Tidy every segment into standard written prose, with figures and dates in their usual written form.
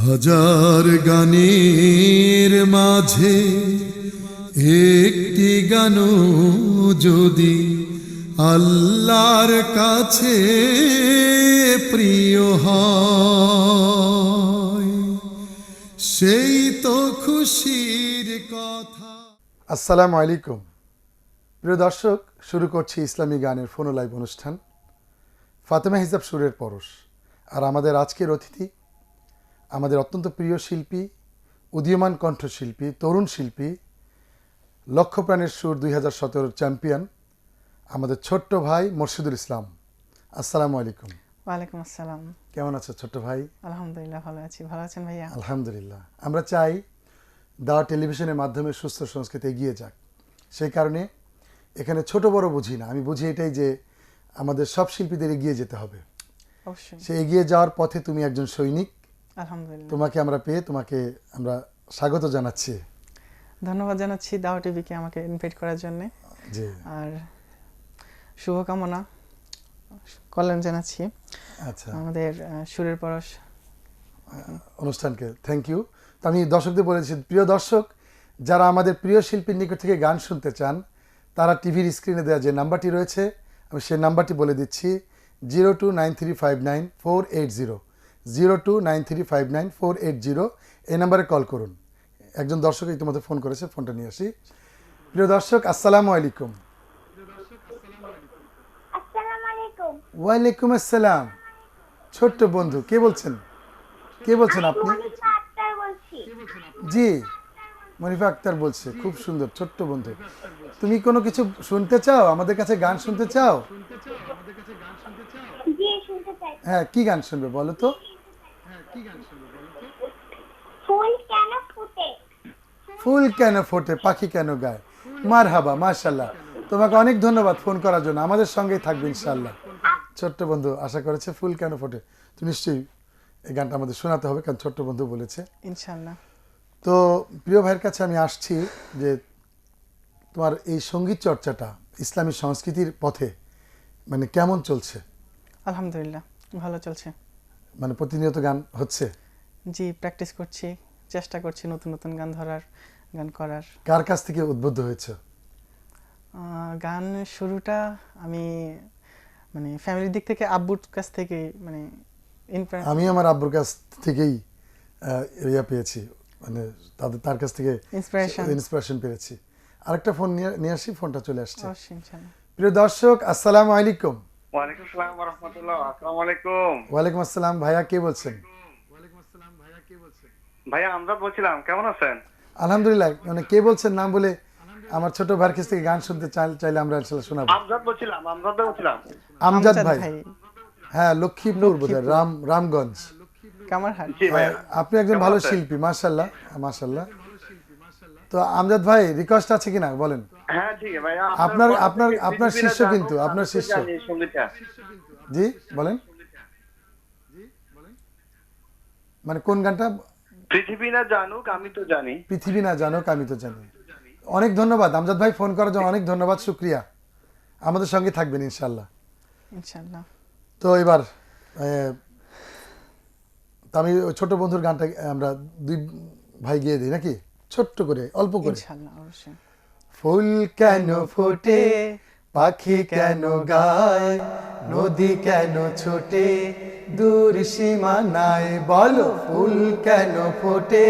হাজার গানের মাঝে একটি গান যদি আল্লাহর কাছে প্রিয় হয়, সেই তো খুশির কথা। আসসালামু আলাইকুম প্রিয় দর্শক, শুরু করছি ইসলামী গানের ফোন লাইভ অনুষ্ঠান ফাতেমা হিজাব সুরের পরশ। আর আমাদের আজকের অতিথি আমাদের অত্যন্ত প্রিয় শিল্পী, উদীয়মান কণ্ঠশিল্পী, তরুণ শিল্পী, লক্ষ প্রাণের সুর 2017 চ্যাম্পিয়ন আমাদের ছোট্ট ভাই মোর্শেদুল ইসলাম। আসসালামু আলাইকুম। ওয়ালাইকুম আসসালাম। কেমন আছো ছোট্ট ভাই? আলহামদুলিল্লাহ ভালো আছি। ভালো আছেন ভাইয়া? আলহামদুলিল্লাহ। আমরা চাই দাওয়া টেলিভিশনের মাধ্যমে সুস্থ সংস্কৃতি এগিয়ে যাক। সেই কারণে এখানে ছোট বড় বুঝি না, আমি বুঝি এটাই যে আমাদের সব শিল্পীদের এগিয়ে যেতে হবে। অবশ্যই। সে এগিয়ে যাওয়ার পথে তুমি একজন সৈনিক। আলহামদুলিল্লাহ। তোমাকে আমরা পেয়ে তোমাকে আমরা স্বাগত জানাচ্ছি। ধন্যবাদ জানাচ্ছি দাওয়া টিভিকে আমাকে ইনভাইট করার জন্য। জি। আর শুভকামনা কল্যাণ জানাচ্ছি আচ্ছা, আমাদের সুরের পরশ অনুষ্ঠানকে থ্যাংক ইউ। তো আমি দর্শকদের বলেছি, প্রিয় দর্শক, যারা আমাদের প্রিয় শিল্পীর নিকট থেকে গান শুনতে চান তারা টিভির স্ক্রিনে দেওয়া যে নাম্বারটি রয়েছে আমি সেই নাম্বারটি বলে দিচ্ছি, 0293594480, 0293594480। এই নাম্বারে কল করুন। একজন দর্শক ইতিমধ্যে ফোন করেছে, ফোনটা নিয়ে আসি। প্রিয় দর্শক, আসসালামু আলাইকুম। ওয়ালাইকুম আসসালাম। ছোট্ট বন্ধু, কে বলছেন? কে বলছেন আপনি? জি, মনিফা আক্তার বলছে। খুব সুন্দর ছোট্ট বন্ধু। তুমি কোনো কিছু শুনতে চাও? আমাদের কাছে গান শুনতে চাও? হ্যাঁ, কি গান শুনবে বলো তো? ফুল কেন ফোটে পাখি কেন গায়। মারহাবা, মাশাআল্লাহ। তোমাকে অনেক ধন্যবাদ ফোন করার জন্য। আমাদের সঙ্গেই থাকবে ইনশাআল্লাহ। ছোট্ট বন্ধু আশা করেছে ফুল কেন ফোটে। তো নিশ্চয়ই এই গানটা আমাদের শোনাতে হবে, কারণ ছোট্ট বন্ধু বলেছে। ইনশাআল্লাহ। তো প্রিয় ভাইয়ের কাছে আমি আসছি যে তোমার এই সঙ্গীত চর্চাটা ইসলামী সংস্কৃতির পথে মানে কেমন চলছে? আলহামদুলিল্লাহ ভালো চলছে। মানে প্রতিনিয়ত গান হচ্ছে? জি, প্র্যাকটিস করছি, চেষ্টা করছি নতুন নতুন গান ধরার, গান করার। কার কাছ থেকে উদ্বুদ্ধ হয়েছে? গান শুরুটা আমি মানে ফ্যামিলির দিক থেকে আব্বুর কাছ থেকে মানে আমি আমার আব্বুর কাছ থেকেই ইয়া পেয়েছি, মানে তার কাছ থেকে ইন্সপিরেশন পেয়েছি। আরেকটা ফোন নিয়ে আসি, ফোনটা চলে আসছে। প্রিয় দর্শক, আসসালামু আলাইকুম। ওয়ালাইকুম আসসালাম ওয়া রাহমাতুল্লাহ। আসসালামু আলাইকুম। ওয়ালাইকুম আসসালাম। ভাইয়া কে বলছেন? ভাইয়া আমজাদ বলছিলাম, কেমন আছেন? আলহামদুলিল্লাহ। মানে কে বলছেন নাম বলে আমার ছোট ভাইয়ের কাছ থেকে গান শুনতে চাইলে আমরা ইনশাআল্লাহ শোনাবো। আমজাদ বলছিলাম। আমজাদ ভাই। হ্যাঁ, লক্ষ্মীপুর বোধহয়, রামগঞ্জ, কামারহাট। জি ভাইয়া। আপনি একজন ভালো শিল্পী, মাশাআল্লাহ মাশাআল্লাহ। তো আমজাদ ভাই, রিকোয়েস্ট আছে কিনা বলেন? হ্যাঁ ঠিক আছে ভাইয়া। আপনার শিষ্য, কিন্তু আপনার শিষ্য। জি বলেন, মানে কোন গানটা? পৃথিবী না জানুক আমি তো জানি। পৃথিবী না জানুক আমি তো জানি। অনেক ধন্যবাদ আমজাদ ভাই ফোন করার জন্য, অনেক ধন্যবাদ, শুকরিয়া। আমাদের সঙ্গে থাকবেন ইনশাআল্লাহ। ইনশাআল্লাহ। তো এবার আমি ওই ছোট বন্ধুর গানটা আমরা দুই ভাই গিয়ে দিই নাকি, ছোট্ট করে, অল্প করে। ইনশাআল্লাহ, অবশ্যই। ফুল কেন ফোটে পাখি কেন গায়, নদী কেন ছোটে দূর সীমানায়, বলো ফুল কেন ফোটে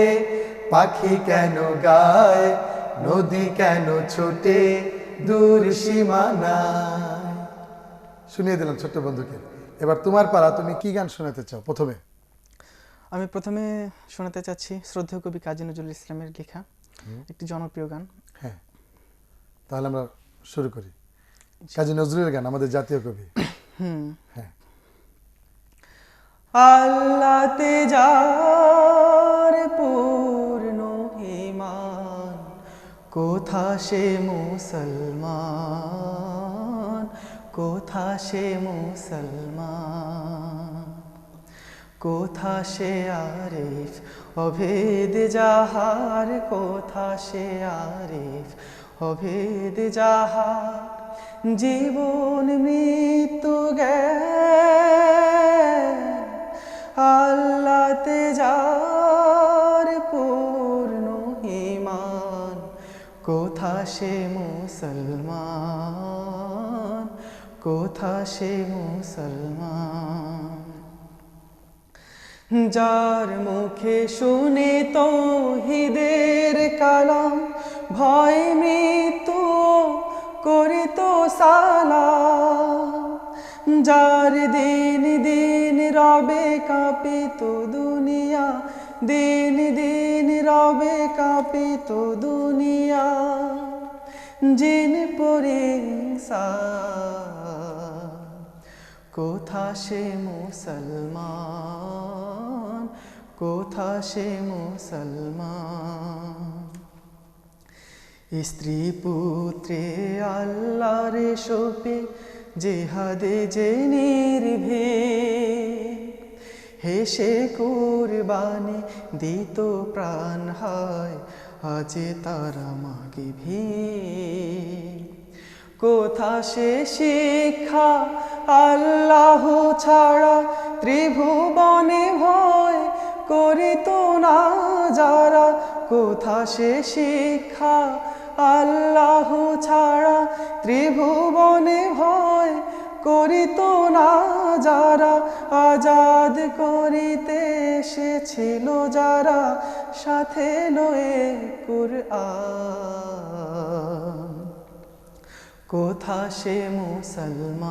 পাখি কেন গায়, নদী কেন ছোটে দূর সীমানায়। শুনিয়ে দিলাম ছোট্ট বন্ধুকে। এবার তোমার পালা, তুমি কি গান শোনাতে চাও প্রথমে? আমি প্রথমে শোনাতে চাচ্ছি শ্রদ্ধেয় কবি কাজী নজরুল ইসলামের লেখা একটি জনপ্রিয় গান। হ্যাঁ, তাহলে আমরা শুরু করি। কাজী নজরুলের গান, আমাদের জাতীয় কবি। হ্যাঁ। আল্লাহতে যার পূর্ণ ঈমান, কোথা সে মুসলমান, কোথা সে মুসলমান, কোথা সে আরিফ অভেদ যাহার, কোথা সে আরিফ অভেদ যাহার, জীবন মৃত্যু জ্ঞান আল্লাহতে যা সে মুসলমান, কোথা সে মুসলমান, যার মুখে শুনে তৌহিদের কালাম, ভয় মৃত্যু করিত সালাম, যার দিন দিন রবে কাঁপিত দুনিয়া, দিন দিন রবে কাঁপিত দুনিয়া, জিন পরে ইনসান, কোথা সে মুসলমান, কোথা সে মুসলমান। স্ত্রী পুত্রে আল্লাহর শোপে জেহাদে যে নির্ভীক, হেসে কুরবানি দিত প্রাণ, হয় আজ তারা মাগে ভিক। কোথা সে শিক্ষা আল্লাহ ছাড়া, ত্রিভুবনে ভয় করিত না যারা, কোথা সে শিক্ষা আল্লাহ ছাড়া, ত্রিভুবনে ভয় করিত না যারা, আজাদ করিতে এসেছিল যারা, সাথে লয়ে কুরআন, কোথা সে মুসলমান,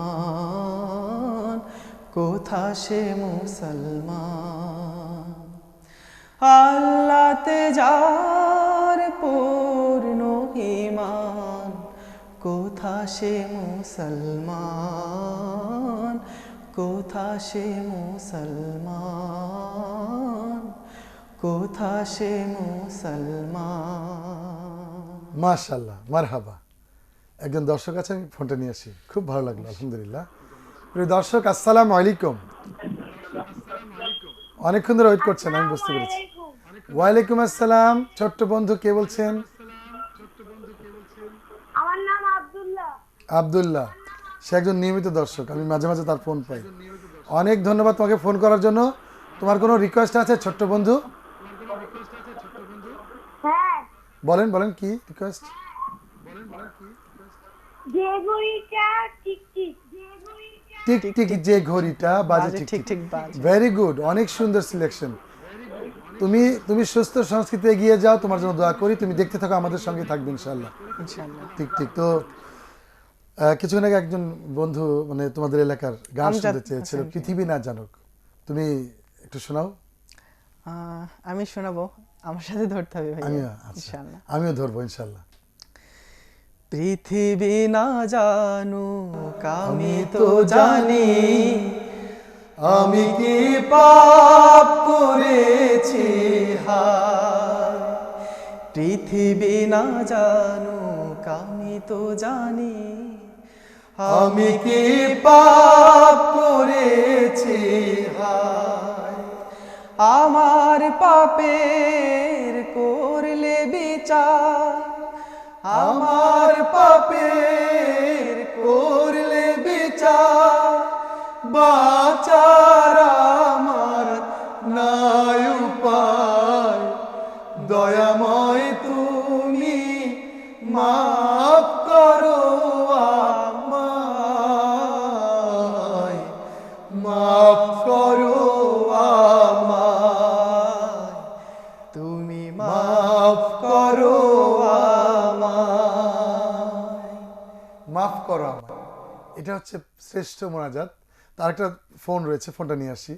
কোথা সে মুসলমান। আল্লাহতে যার পূর্ণ ঈমান, কোথা সে মুসলমান, কোথা সে মুসলমান, কোথা সে মুসলমান। মাশাআল্লাহ, মারহাবা। একজন দর্শক আছেন, ফোনটা নিয়ে আসি। খুব ভালো লাগলো, আলহামদুলিল্লাহ। প্রিয় দর্শক, আসসালামু আলাইকুম। অনেকক্ষণ ধরে ওয়েট করছেন, আমি বুঝতে পেরেছি। ওয়ালাইকুম আসসালাম। ছোট্ট বন্ধু, কে বলছেন? আমার নাম আব্দুল্লাহ। আব্দুল্লাহ। সে একজন নিয়মিত দর্শক, আমি মাঝে মাঝে তার ফোন পাই। অনেক ধন্যবাদ তোমাকে ফোন করার জন্য। তোমার কোনো রিকোয়েস্ট আছে ছোট্ট বন্ধু? হ্যাঁ, বলেন বলেন, কি রিকোয়েস্ট? যে ঘড়িটা টিকটিক, টিক টিক যে ঘড়িটা বাজে ঠিক ঠিক ঠিক। ঠিক বাজে। ভেরি গুড, অনেক সুন্দর সিলেকশন। তুমি সুস্থ সংস্কৃতি এগিয়ে যাও, তোমার জন্য দোয়া করি। তুমি দেখতে থাকো, আমাদের সঙ্গে থাকবে ইনশাআল্লাহ। ইনশাআল্লাহ। ঠিক ঠিক। তো কিছুক্ষণ আগে একজন বন্ধু মানে তোমাদের এলাকার গান আমজাদ শুনতে চেয়েছিল, হোসেন। পৃথিবী না জানুক। তুমি একটু শোনাও। আমি শোনাবো, আমার সাথে ধরতে হবে ভাই, আমিও আচ্ছা, ইনশাআল্লাহ। আমিও ধরবো ইনশাআল্লাহ। পৃথিবী না জানুক আমি তো জানি, আমি কি পাপ করেছি হায়। পৃথিবী না জানুক আমি তো জানি, আমি কি পাপ করেছি হায়। আমার পাপের করলে বিচার, আমার পাপের করলে বিচার, বাঁচার আমার নাই উপায়। দয়াময় তুমি মাফ করো আমায়, মাফ করো আমায়, তুমি মাফ করো আমায়, মাফ করো আমায়। এটা হচ্ছে শ্রেষ্ঠ মোনাজাত। তার একটা ফোন রয়েছে, ফোনটা নিয়ে আসি।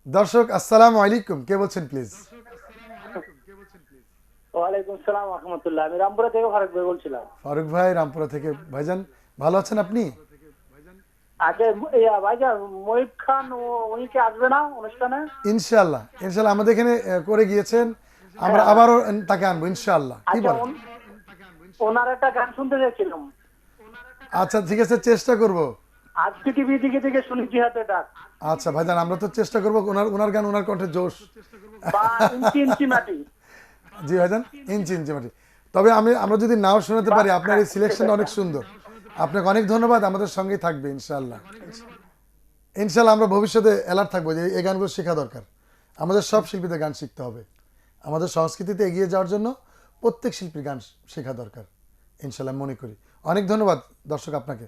দর্শক, আসসালামু আলাইকুম। কে বলছেন প্লিজ? ওয়ালাইকুম সালাম রাহমাতুল্লাহ। আমি রামপুরা থেকে ফারুক ভাই বলছিলাম। ফারুক ভাই, রামপুরা থেকে। ভাইজান ভালো আছেন আপনি? আগে ভাইজান মহিব খান উনি কি আসবে না অনুষ্ঠানে? ইনশাআল্লাহ ইনশাআল্লাহ, আমাদের এখানে করে গিয়েছেন, আমরা আবারও তাকে আনবো ইনশাআল্লাহ। কি আচ্ছা, বলেন? ওনার একটা গান শুনতে চাইছিলাম। আচ্ছা ঠিক আছে, চেষ্টা করব। আজকে টিভি থেকে শুনি জিহাদের ডাক আচ্ছা ভাইজান, আমরা তো চেষ্টা করবো। ওনার গান, ওনার কণ্ঠে জোশ। বা ইঞ্চি ইঞ্চি মাটি। জি ভাইজান, ইঞ্চি ইঞ্চি মাটি। তবে আমরা যদি নাও শোনাতে পারি, আপনার এই সিলেকশন অনেক সুন্দর। আপনাকে অনেক ধন্যবাদ, আমাদের সঙ্গেই থাকবে ইনশাআল্লাহ। ইনশাআল্লাহ আমরা ভবিষ্যতে অ্যালার্ট থাকবো যে এই গানগুলো শেখা দরকার। আমাদের সব শিল্পীদের গান শিখতে হবে। আমাদের সংস্কৃতিতে এগিয়ে যাওয়ার জন্য প্রত্যেক শিল্পীর গান শেখা দরকার। ইনশাল্লাহ মনে করি। অনেক ধন্যবাদ দর্শক আপনাকে।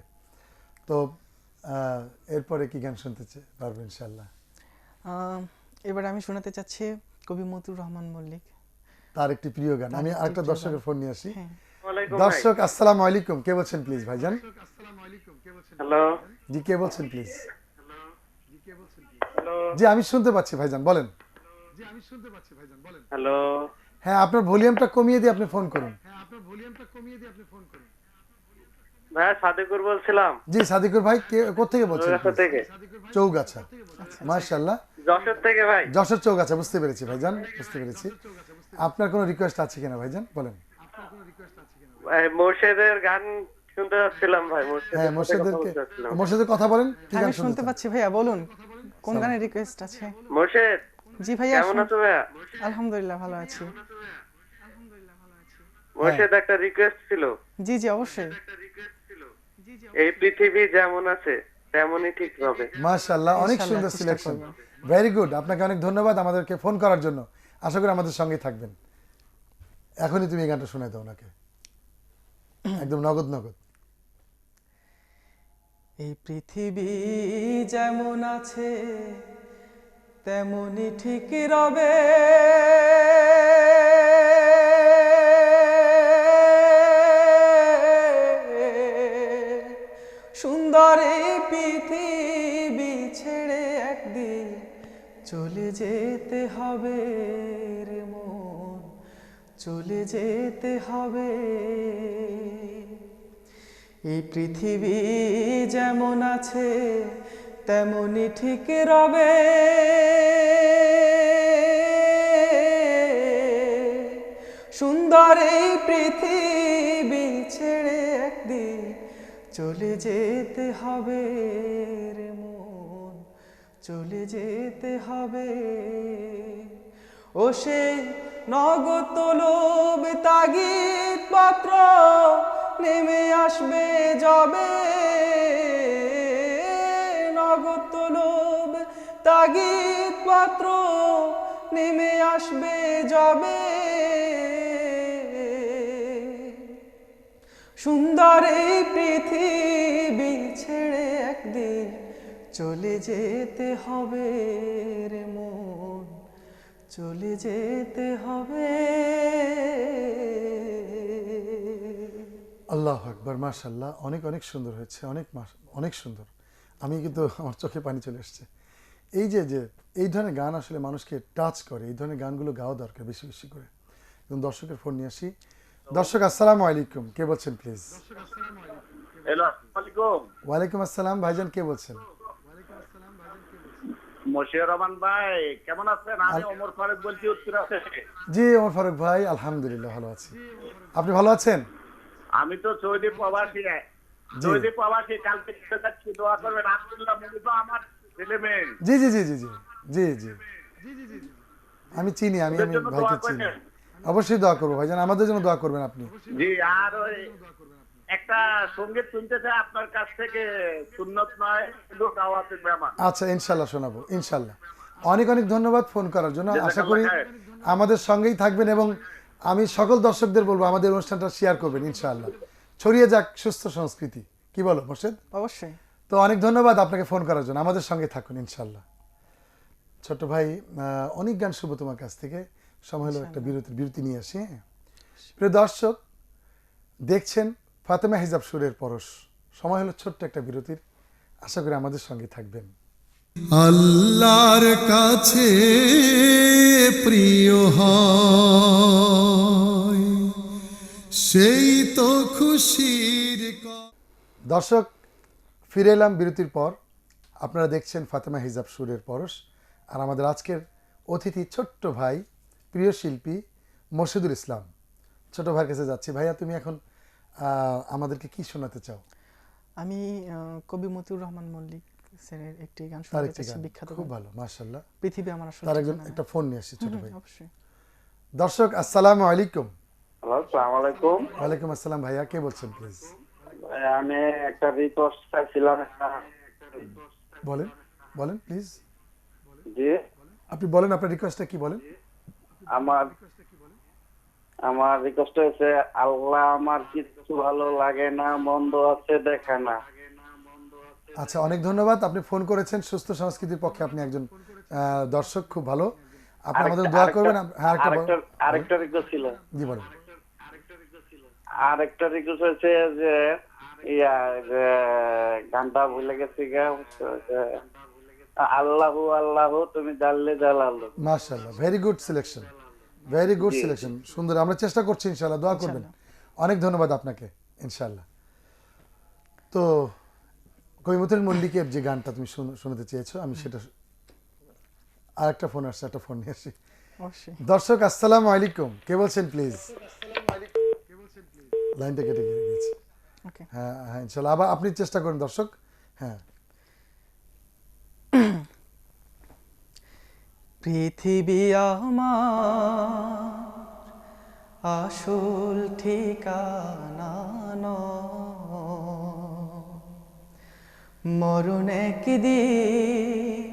তো এরপরে কি গান শুনতে পারবো ইনশাল্লাহ? এবার আমি শোনাতে চাচ্ছি কবি মতিউর রহমান মল্লিক। তার একটি প্রিয় গান। আমি একটি আরেকটা প্রিয় দর্শকের গান। ফোন নিয়ে আসি। হ্যাঁ। ওয়ালাইকুম দর্শক আসসালামু আলাইকুম, কে বলছেন প্লিজ ভাইজান? হ্যালো জি কে বলছেন প্লিজ? হ্যালো জি আমি শুনতে পাচ্ছি ভাইজান, বলেন। হ্যালো হ্যাঁ আপনার ভলিউমটা কমিয়ে দিয়ে আপনি ফোন করুন। ভাইয়া সাদেকুর বলছিলাম জি সাদিকুর ভাই, কে কোত্থেকে বলছেন? চৌরাস্তা থেকে। চৌগাছা। মাশাআল্লাহ। যশোর থেকে ভাই। যশোর চৌগাছা, বুঝতে পেরেছি ভাইজান, বুঝতে পেরেছি। আপনার কোনো রিকোয়েস্ট আছে কিনা ভাইজান, বলেন। ভাই মোর্শেদের গান শুনতে যাচ্ছিলাম ভাই। হ্যাঁ মোর্শেদের মোর্শেদের কথা বলেন, কি হ্যাঁ, গান আমি শুনতে শুনতে পাচ্ছি ভাইয়া, বলুন কোন গানের রিকোয়েস্ট আছে? মোর্শেদ জি ভাইয়া, কেমন আছো ভাইয়া? আলহামদুলিল্লাহ ভালো আছি। মোর্শেদ একটা রিকোয়েস্ট ছিল। জি জি অবশ্যই। এই পৃথিবী যেমন আছে তেমনই ঠিক হবে। মাশাআল্লাহ, অনেক ইনশাআল্লাহ, সুন্দর চেষ্টা সিলেকশন, করব। Very good. আপনাকে অনেক ধন্যবাদ আমাদেরকে ফোন করার জন্য। আশা করি আমাদের সঙ্গেই থাকবেন। এখনই তুমি এই গানটা শোনাই দাও ওনাকে, একদম নগদ নগদ। এই পৃথিবী যেমন আছে তেমনই ঠিক রবে, সুন্দর এই পৃথিবী ছেড়ে একদিন চলে যেতে হবে রে মন, চলে যেতে হবে। এই পৃথিবী যেমন আছে তেমনই ঠিক রবে, সুন্দর এই পৃথিবী ছেড়ে একদিন চলে যেতে হবে রে মন, চলে যেতে হবে। ও সে নগদ লোভ তাগিদ পত্র নেমে আসবে যবে, নগদ লোভ তাগিদ পত্র নেমে আসবে যবে, সুন্দর এই পৃথিবী ছেড়ে একদিন চলে যেতে হবে রে মন, চলে যেতে হবে। আল্লাহু আকবার, মাশাআল্লাহ, অনেক অনেক সুন্দর হয়েছে, অনেক সুন্দর। আমি কিন্তু আমার চোখে পানি চলে এসেছে। এই যে যে এই ধরনের গান আসলে মানুষকে টাচ করে, এই ধরনের গানগুলো গাওয়া দরকার বেশি বেশি করে। এবং দর্শকের ফোন নিয়ে আসি। দর্শক আসসালামু আলাইকুম, কে বলছেন প্লিজ? হ্যালো, আসসালামু আলাইকুম। ওয়ালাইকুম আসসালাম, ভাইজান কে বলছেন? মশিউর রহমান ভাই কেমন আছেন? আমি ওমর ফারুক বলছি উত্তরা থেকে। জি ওমর ফারুক ভাই, আলহামদুলিল্লাহ ভালো আছি। আপনি ভালো আছেন? আমি তো সৌদি প্রবাসী, সৌদি প্রবাসী। কালকে যাচ্ছি, দোয়া করবেন। আব্দুল্লাহ মুনিফ আমার ছেলে মেয়ে। জি জি জি জি জি জি জি আমি চিনি, আমি ওদের আমি জন্য ভাইকে দোয়া চিনি। করবেন। অবশ্যই দোয়া করবো ভাইজান, আমাদের জন্য দোয়া করবেন আপনি। জি, আর ওই একটা সঙ্গীত শুনতে চাই আপনার কাছ থেকে, সুন্নত নয় শুধু দাওয়াতের ব্যাপার। আচ্ছা ইনশাল্লাহ শোনাবো, ইনশাল্লাহ। অনেক অনেক ধন্যবাদ ফোন করার জন্য। আশা করি জাযাকাল্লাহ আমাদের সঙ্গেই থাকবেন এবং আমি সকল দর্শকদের বলবো আমাদের অনুষ্ঠানটা শেয়ার করবেন ইনশাআল্লাহ। ছড়িয়ে যাক সুস্থ সংস্কৃতি, কি বলো মোর্শেদ? অবশ্যই। তো অনেক ধন্যবাদ আপনাকে ফোন করার জন্য, আমাদের সঙ্গে থাকুন ইনশাআল্লাহ। ছোট্ট ভাই, অনেক গান শুনবো তোমার কাছ থেকে, সময় হলো একটা বিরতি নিয়ে আসি। হ্যাঁ প্রিয় দর্শক, দেখছেন ফাতেমা হিজাব সুরের পরশ। সময় হলো ছোট্ট একটা বিরতির, আশা করি আমাদের সঙ্গে থাকবেন। আল্লাহর কাছে প্রিয় হয় সেই তো খুশির দর্শক, ফিরে এলাম বিরতির পর। আপনারা দেখছেন ফাতেমা হিজাব সুরের পরশ। আর আমাদের আজকের অতিথি ছোট্ট ভাই, প্রিয় শিল্পী মোর্শেদুল ইসলাম। ছোট ভাইয়ের কাছে যাচ্ছি। ভাইয়া তুমি এখন আমাদেরকে কি শোনাতে চাও? আমি কবি মতিউর রহমান মল্লিক স্যারের একটি গান তার শোনাতে একটি চাচ্ছি, গান, বিখ্যাত খুব গান, ভালো, মাশাআল্লাহ। পৃথিবী আমার আসল তার একজন ঠিকানা। একটা ফোন নিয়ে আসছি ছোট ভাই। অবশ্যই। দর্শক আসসালামু আলাইকুম। আসসালামু আলাইকুম। ওয়ালাইকুম আসসালাম, ভাইয়া কে বলছেন প্লিজ? আমি একটা রিকোয়েস্ট চাইছিলাম। বলেন বলেন প্লিজ, জি, আপনি বলেন আপনার রিকোয়েস্টটা কি বলেন। আমার আমার রিকোয়েস্ট হয়েছে, আল্লাহ আমার কিছু ভালো লাগে না, মন্দ আছে দেখে না। আচ্ছা, অনেক ধন্যবাদ, আপনি ফোন করেছেন। সুস্থ সংস্কৃতির পক্ষে আপনি একজন দর্শক, খুব ভালো। আপনি আমাদের দোয়া করবেন। হ্যাঁ, আরেকটা রিকোয়েস্ট ছিল। জি বলুন। আরেকটা রিকোয়েস্ট হয়েছে যে ইয়া যে গানটা ভুলে গেছি গা, আল্লাহু আল্লাহু তুমি জানলে জালালু। মাশাআল্লাহ, very good selection, very good selection, সুন্দর। আমরা চেষ্টা করছি, ইনশাআল্লাহ দোয়া করবেন। অনেক ধন্যবাদ আপনাকে, ইনশাআল্লাহ। তো কৈমতুল মল্লিকের যে গানটা তুমি শুনতে চেয়েছো, আমি সেটা, আরেকটা ফোন আসছে, একটা ফোন নিয়ে আসি। অবশ্যই। দর্শক আসসালামু আলাইকুম, কে বলছেন প্লিজ? লাইনটা কেটে গেছে। ওকে। হ্যাঁ হ্যাঁ, ইনশাআল্লাহ আবার আপনি চেষ্টা করুন দর্শক। হ্যাঁ। পৃথিবী আমার আসল ঠিকানা নয়, মরণ একদিন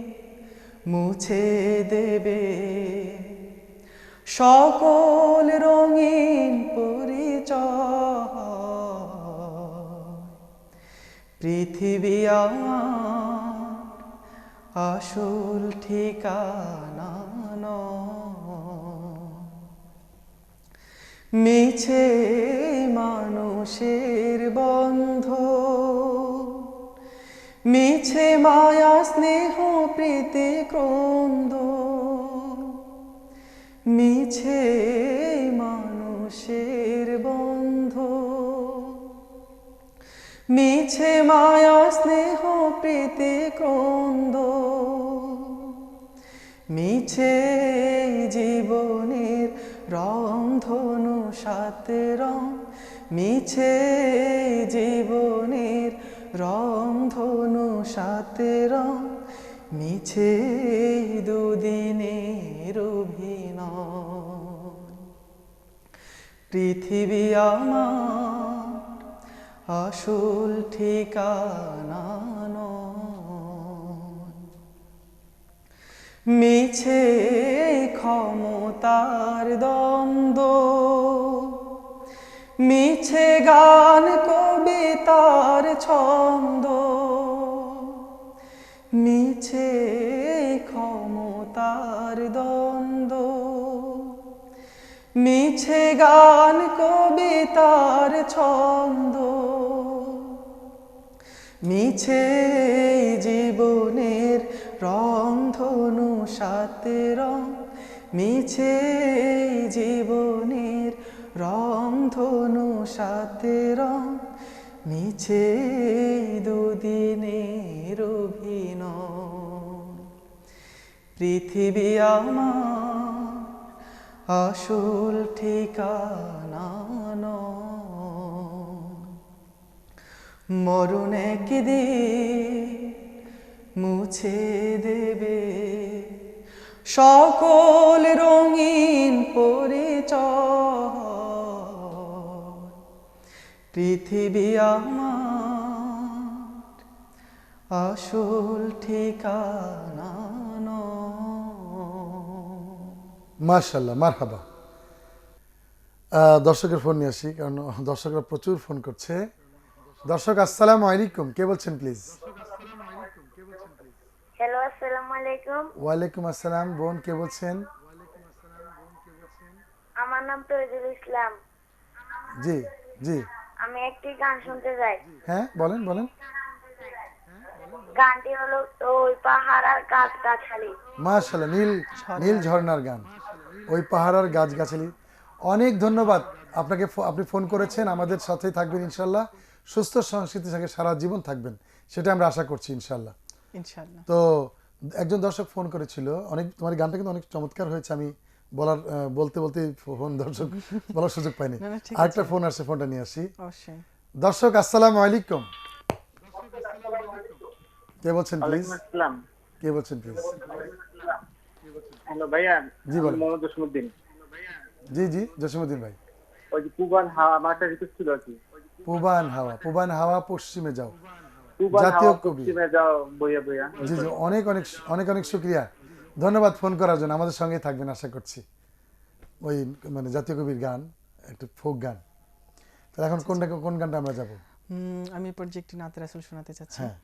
মুছে দেবে সকল রঙিন পরিচয়। পৃথিবী আমার আসল ঠিকানা নয়, মিছে মানুষের বন্ধ, মিছে মায়া স্নেহ প্রীতি ক্রন্দ, মিছে মানুষের বন্ধ, মিছে মায়া স্নেহ প্রীতি ক্রন্দ, মিছে জীবনের রংধনু সাত রং, মিছে জীবনের রংধনু সাত রং, মিছে দুদিনের অভিনয়। পৃথিবী আমার আসল ঠিকানা নয়, মিছে ক্ষমতার দ্বন্দ্ব, মিছে গান কবিতার ছন্দ, মিছে ক্ষমতার দ্বন্দ্ব, মিছে গান কবিতার ছন্দ, মিছে জীবনের রংধনু সাত রং, মিছে জীবনের রংধনু সাত রং, মিছে দুদিনের অভিনয়। পৃথিবী আমার আসল ঠিকানা নয়, মরণ একদিন মুছে দেবে সকল রঙিন পরিচয়। পৃথিবী আমার আসল ঠিকানা নয়। মাশাআল্লাহ, মারহাবা। দর্শকের ফোন নিয়ে আসি, কারণ দর্শকরা প্রচুর ফোন করছে। দর্শক আসসালামু আলাইকুম, কে বলছেন প্লিজ? হ্যালো, আসসালামু আলাইকুম। ওয়ালাইকুম আসসালাম, বোন কে বলছেন? আমার নাম তৈজুল ইসলাম। জি জি, আমি একটি গান শুনতে চাই। হ্যাঁ বলেন বলেন। গানটি হলো ওই পাহাড় আর গাছ গাছালি। মাশাআল্লাহ, নীল নীল ঝর্ণার গান, ওই পাহাড় আর গাছগাছালি। অনেক ধন্যবাদ আপনাকে, আপনি ফোন করেছেন, আমাদের সাথেই থাকবেন ইনশাল্লাহ, সুস্থ সংস্কৃতির সঙ্গে সারা জীবন থাকবেন, সেটা আমরা আশা করছি ইনশাল্লাহ। ইনশাআল্লাহ। তো একজন দর্শক ফোন করেছিল, অনেক, তোমার গানটা কিন্তু অনেক চমৎকার হয়েছে, আমি বলতে বলতে ফোন দর্শক বলার সুযোগ পাইনি। না, ঠিক আরেকটা ফোন আসছে, ফোনটা নিয়ে আসি। অবশ্যই। দর্শক আসসালামু আলাইকুম, কে বলছেন প্লিজ? আসসালাম। কে বলছেন প্লিজ? হ্যালো ভাইয়া। জি বলেন। মোহাম্মদ জসিমউদ্দিন। জি জি, জসিমউদ্দিন ভাই। ওই যে পুবান হাওয়া, আমার একটা রিকোয়েস্ট ছিল আর কি। পুবান হাওয়া, পুবান হাওয়া পশ্চিমে যাও, পুবান জাতীয় হাওয়া কবি। পশ্চিমে যাও বইয়া বইয়া। জি জি, অনেক অনেক অনেক অনেক শুক্রিয়া, ধন্যবাদ ফোন করার জন্য, আমাদের সঙ্গেই থাকবেন আশা করছি। ওই মানে জাতীয় কবির গান, একটা ফোক গান। তাহলে এখন কোন গানটা আমরা যাব? আমি প্রজেক্ট নাতে রাসূল শোনাতে চাচ্ছি। হ্যাঁ,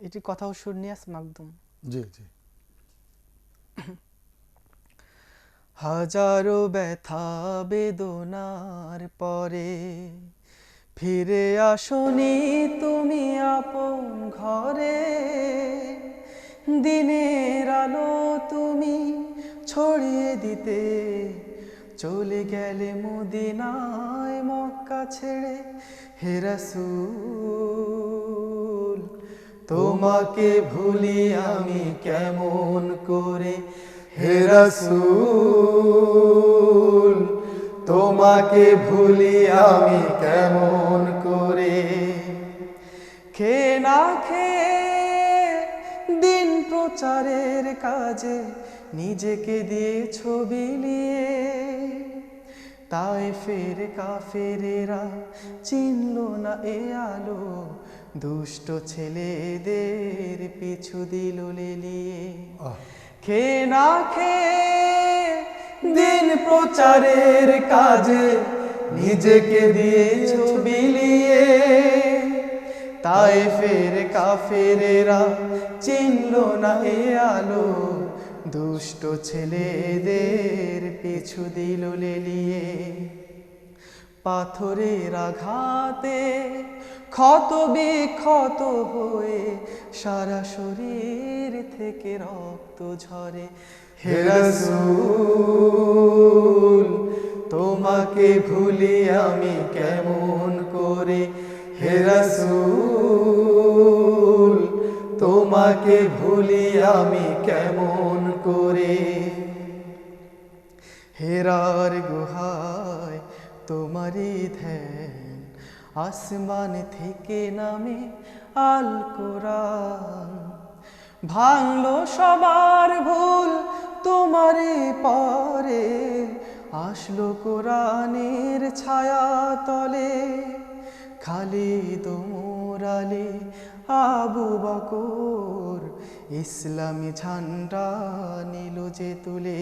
এটি কথা ও সুর নিয়াজ মাকদুম। জি জি। হাজারো ব্যথা বেদনার পরে ফিরে আসনি তুমি আপন ঘরে, দিনের আলো তুমি ছড়িয়ে দিতে চলে গেলে মদিনায় মক্কা ছেড়ে। হে রাসূল তোমাকে ভুলি আমি কেমন করে, হে রাসূল তোমাকে ভুলি আমি কেমন করে। খেয়ে না খেয়ে দিন প্রচারের কাজে নিজেকে দিয়ে ছবি নিয়ে, তায়েফের কাফেরেরা চিনলো না এ আলো, দুষ্ট ছেলেদের পিছু দিল লেলিয়ে। খেয়ে না খেয়ে দিন প্রচারের কাজে নিজেকে দিয়ে ছবি নিয়ে, তায়েফের কাফেরেরা চিনলো না এ আলো, দুষ্ট ছেলেদের পিছু দিল লেলিয়ে। পাথরের আঘাতে ক্ষত বিক্ষত হয়ে সারা শরীর থেকে রক্ত ঝরে। হে রাসূল তোমাকে ভুলি আমি কেমন করে, হে রাসূল তোমাকে ভুলি আমি কেমন করে। হেরার গুহায় তোমারই ধ্যান, আসমান থেকে নামে আল কোরআন, ভাঙলো সবার ভুল তোমারই পরে, আসলো কোরআনের ছায়া তলে। খালিদ ওমর আলী আবু বকর ইসলামী ঝান্ডা নিল যে তুলে।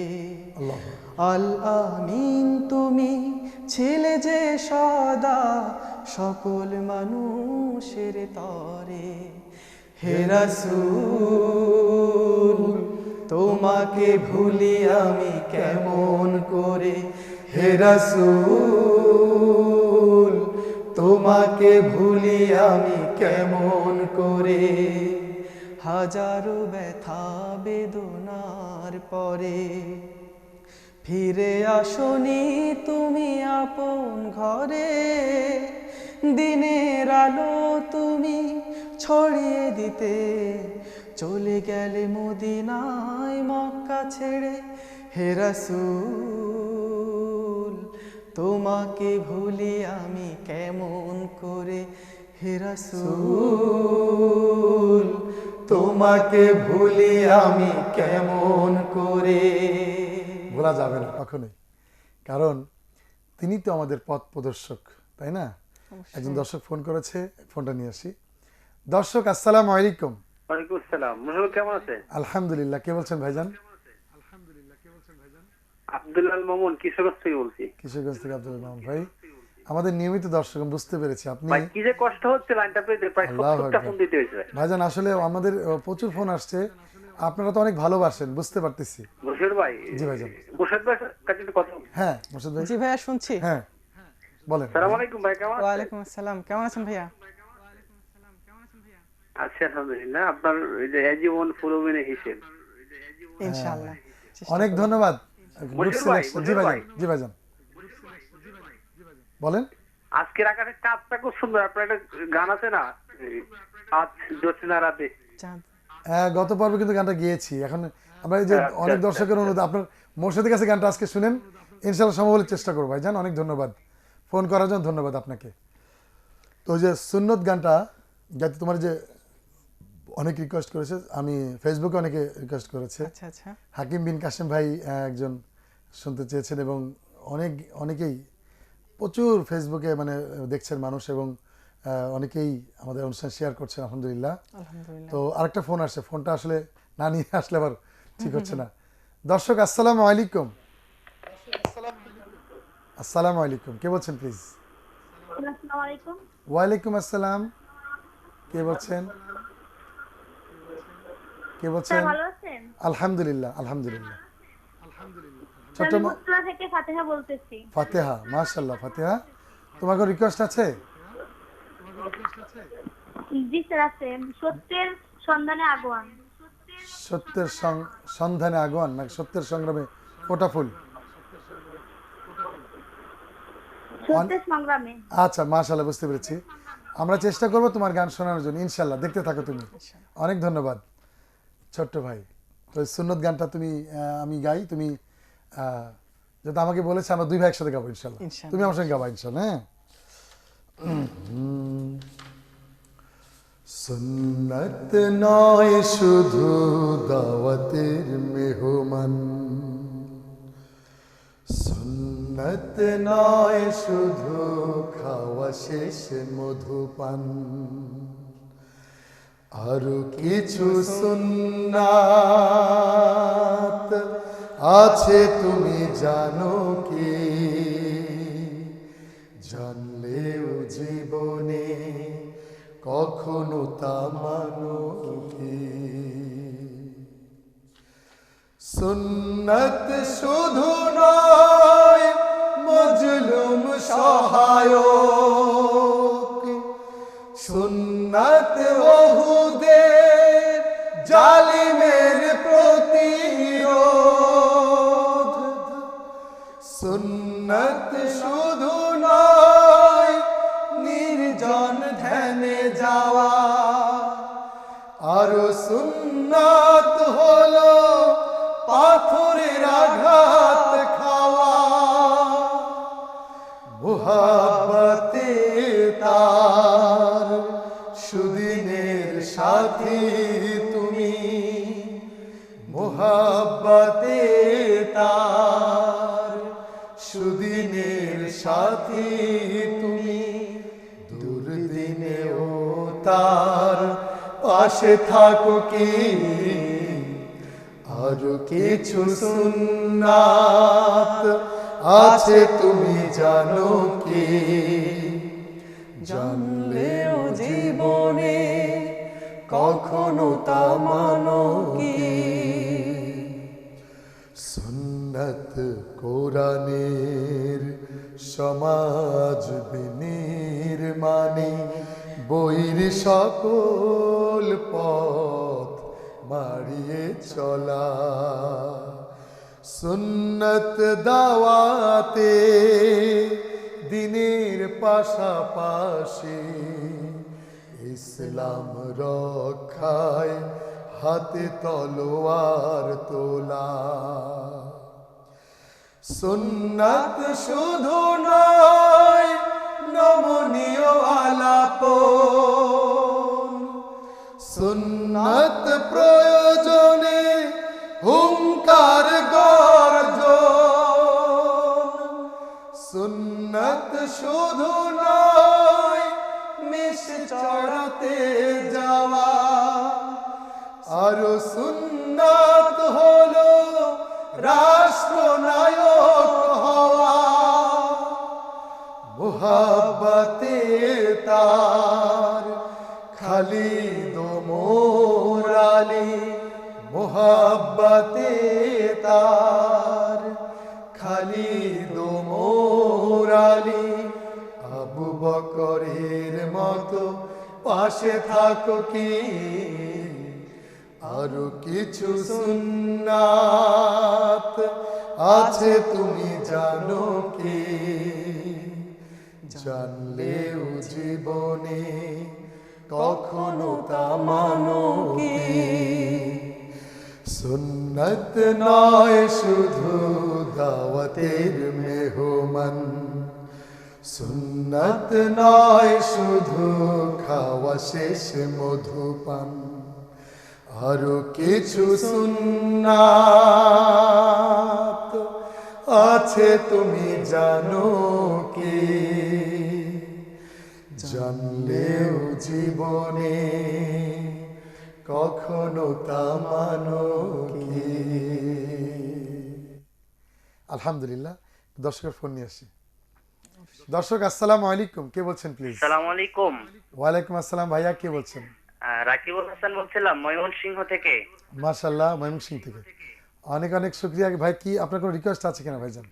আল আমিন তুমি ছিলে যে সদা সকল মানুষের তরে। হে রাসূল তোমাকে ভুলি আমি কেমন করে, হে রাসূল তোমাকে ভুলি আমি কেমন করে। হাজারো ব্যথা বেদনার পরে ফিরে আসনি তুমি আপন ঘরে, দিনের আলো তুমি ছড়িয়ে দিতে চলে গেলে মদিনায় মক্কা ছেড়ে। হে রাসূল তোমাকে ভুলি আমি কেমন করে, হে রাসূল তোমাকে ভুলি আমি কেমন করে। ভোলা যাবে না কখনোই, কারণ তিনি তো আমাদের পথ প্রদর্শক, তাই না? একজন দর্শক ফোন করেছে, ফোনটা নিয়ে আসি। দর্শক আসসালামু আলাইকুম। ওয়ালাইকুম আসসালাম। মুশারফ কেমন আছেন? আলহামদুলিল্লাহ। কে বলছেন ভাইজান? আব্দুল্লাহ মামুন কিশোরগঞ্জ থেকে বলছি। কিশোরগঞ্জ থেকে আব্দুল মামুন ভাই, আমাদের নিয়মিত দর্শক, আমি বুঝতে পেরেছি আপনি। ভাই কি যে কষ্ট হচ্ছে লাইনটা পেতে, প্রায় আল্লাহু 70টা আকবার। ফোন দিতে হয়েছে। ভাইজান আসলে আমাদের প্রচুর ফোন আসছে, আপনারা তো অনেক ভালোবাসেন, বুঝতে পারতেছি। মুশারফ ভাই, জি ভাইজান। মুশারফ ভাই কাছে একটু কথা বলবো। হ্যাঁ মোর্শেদ ভাই। জি ভাইয়া শুনছি। হ্যাঁ বলেন। আসসালামু আলাইকুম ভাই, কেমন আছেন? ওয়ালাইকুম আসসালাম, কেমন আছেন ভাইয়া? আছি আলহামদুলিল্লাহ। আপনার এই যে জীবন ফুলমিনে হিসেব। ইনশাআল্লাহ। অনেক ধন্যবাদ। গুড মুশারফ ভাই, সিলেকশন। জি মুশারফ ভাইজান, জি ভাইজান বলেন। আজকের আকাশের চাঁদটা খুব সুন্দর। আপনার একটা গান আছে না, আজ জ্যোৎস্না রাতে? চাঁদ গত পর্বে কিন্তু গানটা গিয়েছি। এখন আমরা এই যে অনেক দর্শকের অনুরোধ, আপনার মোর্শেদের কাছে গানটা আজকে শুনেন, ইনশাআল্লাহ সম্ভব হলে চেষ্টা করবো। ভাইজান অনেক ধন্যবাদ ফোন করার জন্য, ধন্যবাদ আপনাকে। তো ওই যে সুন্নত গানটা, যাতে তোমার যে অনেক রিকোয়েস্ট করেছে, আমি ফেসবুকে অনেকে রিকোয়েস্ট করেছে। আচ্ছা আচ্ছা। হাকিম বিন কাসেম ভাই একজন শুনতে চেয়েছেন, এবং অনেকেই প্রচুর ফেসবুকে মানে দেখছেন মানুষ, এবং অনেকেই আমাদের অনুষ্ঠান শেয়ার করছেন আলহামদুলিল্লাহ। আলহামদুলিল্লাহ। তো আরেকটা ফোন আসছে, ফোনটা আসলে না নিয়ে আসলে আবার ঠিক হচ্ছে না। দর্শক আসসালামু আলাইকুম। আসসালামু আলাইকুম, কে বলছেন প্লিজ? আসসালামু আলাইকুম। ওয়ালাইকুম আসসালাম, কে বলছেন? কে বলছেন? ভালো আছেন? আলহামদুলিল্লাহ, আলহামদুলিল্লাহ। ছোট্ট আমি উত্তরা থেকে ফাতেহা বলতেছি। ফাতেহা, মাশাআল্লাহ ফাতেহা। তোমার কোনো রিকোয়েস্ট আছে? জি স্যার আছে। সত্যের সন্ধানে আগুয়ান। সত্যের সন্ধানে আগুয়ান নাকি সত্যের সংগ্রামে ফোটা ফুল? সত্যের সংগ্রামে। আচ্ছা, মাশাআল্লাহ, বুঝতে পেরেছি। আমরা চেষ্টা করব তোমার গান শোনানোর জন্য ইনশাআল্লাহ। দেখতে থাকো তুমি। অনেক ধন্যবাদ ছোট্ট ভাই। তো এই সুন্নত গানটা তুমি আমি গাই, তুমি যেটা আমাকে বলেছে আমরা দুই ভাই একসাথে গাবো ইনশাআল্লাহ। ইনশাআল্লাহ। তুমি আমার সঙ্গে গাবা ইনশাআল্লাহ। হ্যাঁ, সুন্নত নয় শুধু দাওয়াতের মেহমান, সুন্নত নয় শুধু খাওয়া শেষ মধুপান, আরো কিছু সুন্নাত আছে তুমি জানো কি? জানলেও জীবনে কখনো তা মানো কি? সুন্নত শুধু নয় মজলুম সহায়ক, সুন্নত ওহুদের জালিমের প্রতিরোধ, সুন্নত শুধু নয় নির্জন ধ্যানে যাওয়া, আরো সুন্নাত হলো পাথরের আঘাত খাওয়া, মুহাব্বতে তার সুদিনের সাথী তুমি, মুহাব্বতে তার সুদিনের সাথী তুমি, দুর্দিনেও তার পাশে থাকো কি? আরো কিছু সুন্নাত আছে তুমি জানো কি? জানলেও জীবনে কখনো তা মানো কি? সুন্নাত কোরআনের সমাজ বিনির্মাণে বইর সকল পথ মারিয়ে চলা, সুন্নত দাওয়াতে দিনের পাশাপাশি ইসলাম রক্ষায় হাতে তলোয়ার তোলা, সুন্নাত শুধু নয় নমনীয় আলাপন, সুন্নাত প্রয়োজনে হুঙ্কার গর্জন, সুন্নাত শুধু নয় মিশ চড়াতে যাওয়া, আরো সুন্নাত হলো রাষ্ট্রনায়ক হওয়া, মুহাব্বতে তার খালিদ মোর আলী, মুহাব্বতে তার খালিদ মোর আলী, আবু বকরের মতো পাশে থাকো কি? আরো কিছু সুন্নাত আছে তুমি জানো কি? জানলেও জীবনে কখনো তা মানো কি? সুন্নত নয় শুধু দাওয়াতের মেহমান, সুন্নত নয় শুধু খাওয়া শেষ মধুপান, আরো কিছু সুন্নাত আছে তুমি জানো কি? জানলেও জীবনে কখনো তা মানো কি? আলহামদুলিল্লাহ, দর্শকের ফোন নিয়ে আসি। দর্শক আসসালামু আলাইকুম, কে বলছেন প্লিজ? আসসালামু আলাইকুম। ওয়ালাইকুম আসসালাম, ভাইয়া কে বলছেন? রাকিবুল হাসান বলছিলাম ময়মনসিংহ থেকে। মাশাআল্লাহ, ময়মনসিংহ থেকে। অনেক অনেক শুকরিয়া ভাই। কি আপনার কোনো রিকোয়েস্ট আছে কিনা ভাইজান?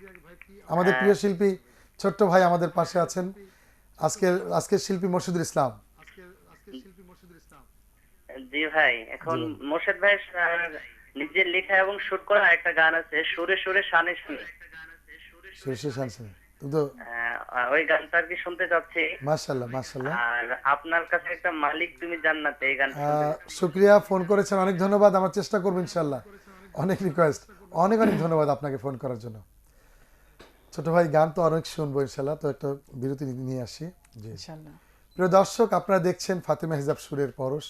আমাদের প্রিয় শিল্পী ছোট্ট ভাই আমাদের পাশে আছেন, আজকের শিল্পী মোর্শেদুল ইসলাম। জি ভাই, এখন মোর্শেদ ভাই নিজের লেখা এবং শুট করা একটা গান আছে, সুরে সুরে শানে শানে। সুরে শানে তো ওই গানটা আর কি শুনতে চাচ্ছি। মাশাআল্লাহ মাশাআল্লাহ। আর আপনার কাছে একটা মালিক তুমি জান্নাতে, এই গান শুকরিয়া, ফোন করেছেন, অনেক ধন্যবাদ। আমার চেষ্টা করব ইনশাআল্লাহ। অনেক রিকোয়েস্ট, অনেক অনেক ধন্যবাদ আপনাকে ফোন করার জন্য। ছোট ভাই গান তো অনেক শুনবো ইনশাআল্লাহ, তো একটা বিরতি নিয়ে আসি। জি ইনশাআল্লাহ। প্রিয় দর্শক, আপনারা দেখছেন ফাতেমা হিজাব সুরের পরশ।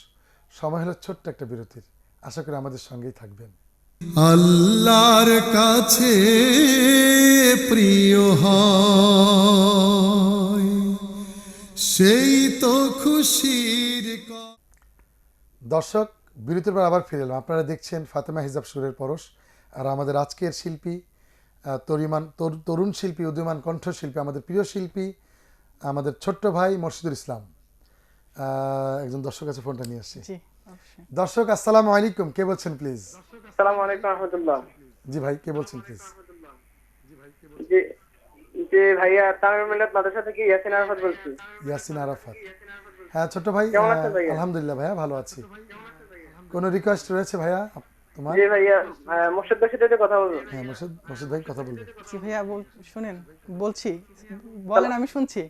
সময় হলো ছোট্ট একটা বিরতির, আশা করি আমাদের সঙ্গেই থাকবেন। আল্লাহর কাছে প্রিয় হয় সেই তো খুশির দর্শক, বিরতির পর আবার ফিরে এলাম। আপনারা দেখছেন ফাতেমা হিজাব সুরের পরশ, আর আমাদের আজকের শিল্পী তরুণ শিল্পী, উদীয়মান কণ্ঠশিল্পী, আমাদের প্রিয় শিল্পী, আমাদের ছোট্ট ভাই মোর্শেদুল ইসলাম। একজন দর্শক আছে, ফোনটা নিয়ে আসছি। দর্শক আসসালামু আলাইকুম, কে বলছেন প্লিজ? আসসালামু আলাইকুম রাহমাতুল্লাহ। জি ভাই, কে বলছেন প্লিজ? জি জি ভাইয়া, তামিম মিল্লাত মাদ্রাসা থেকে ইয়াসিন আরাফাত বলছি। ইয়াসিন আরাফাত, হ্যাঁ ছোট্ট ভাই। কেমন আছেন ভাইয়া? আলহামদুলিল্লাহ ভাইয়া, ভালো আছি। কোনো রিকোয়েস্ট রয়েছে ভাইয়া তোমার? জি ভাইয়া, মোর্শেদ ভাইয়ের সাথে কথা বলবো। হ্যাঁ মোর্শেদ ভাই কথা বলবেন। জি ভাইয়া, শুনেন, বলছি, বলেন, আমি শুনছি।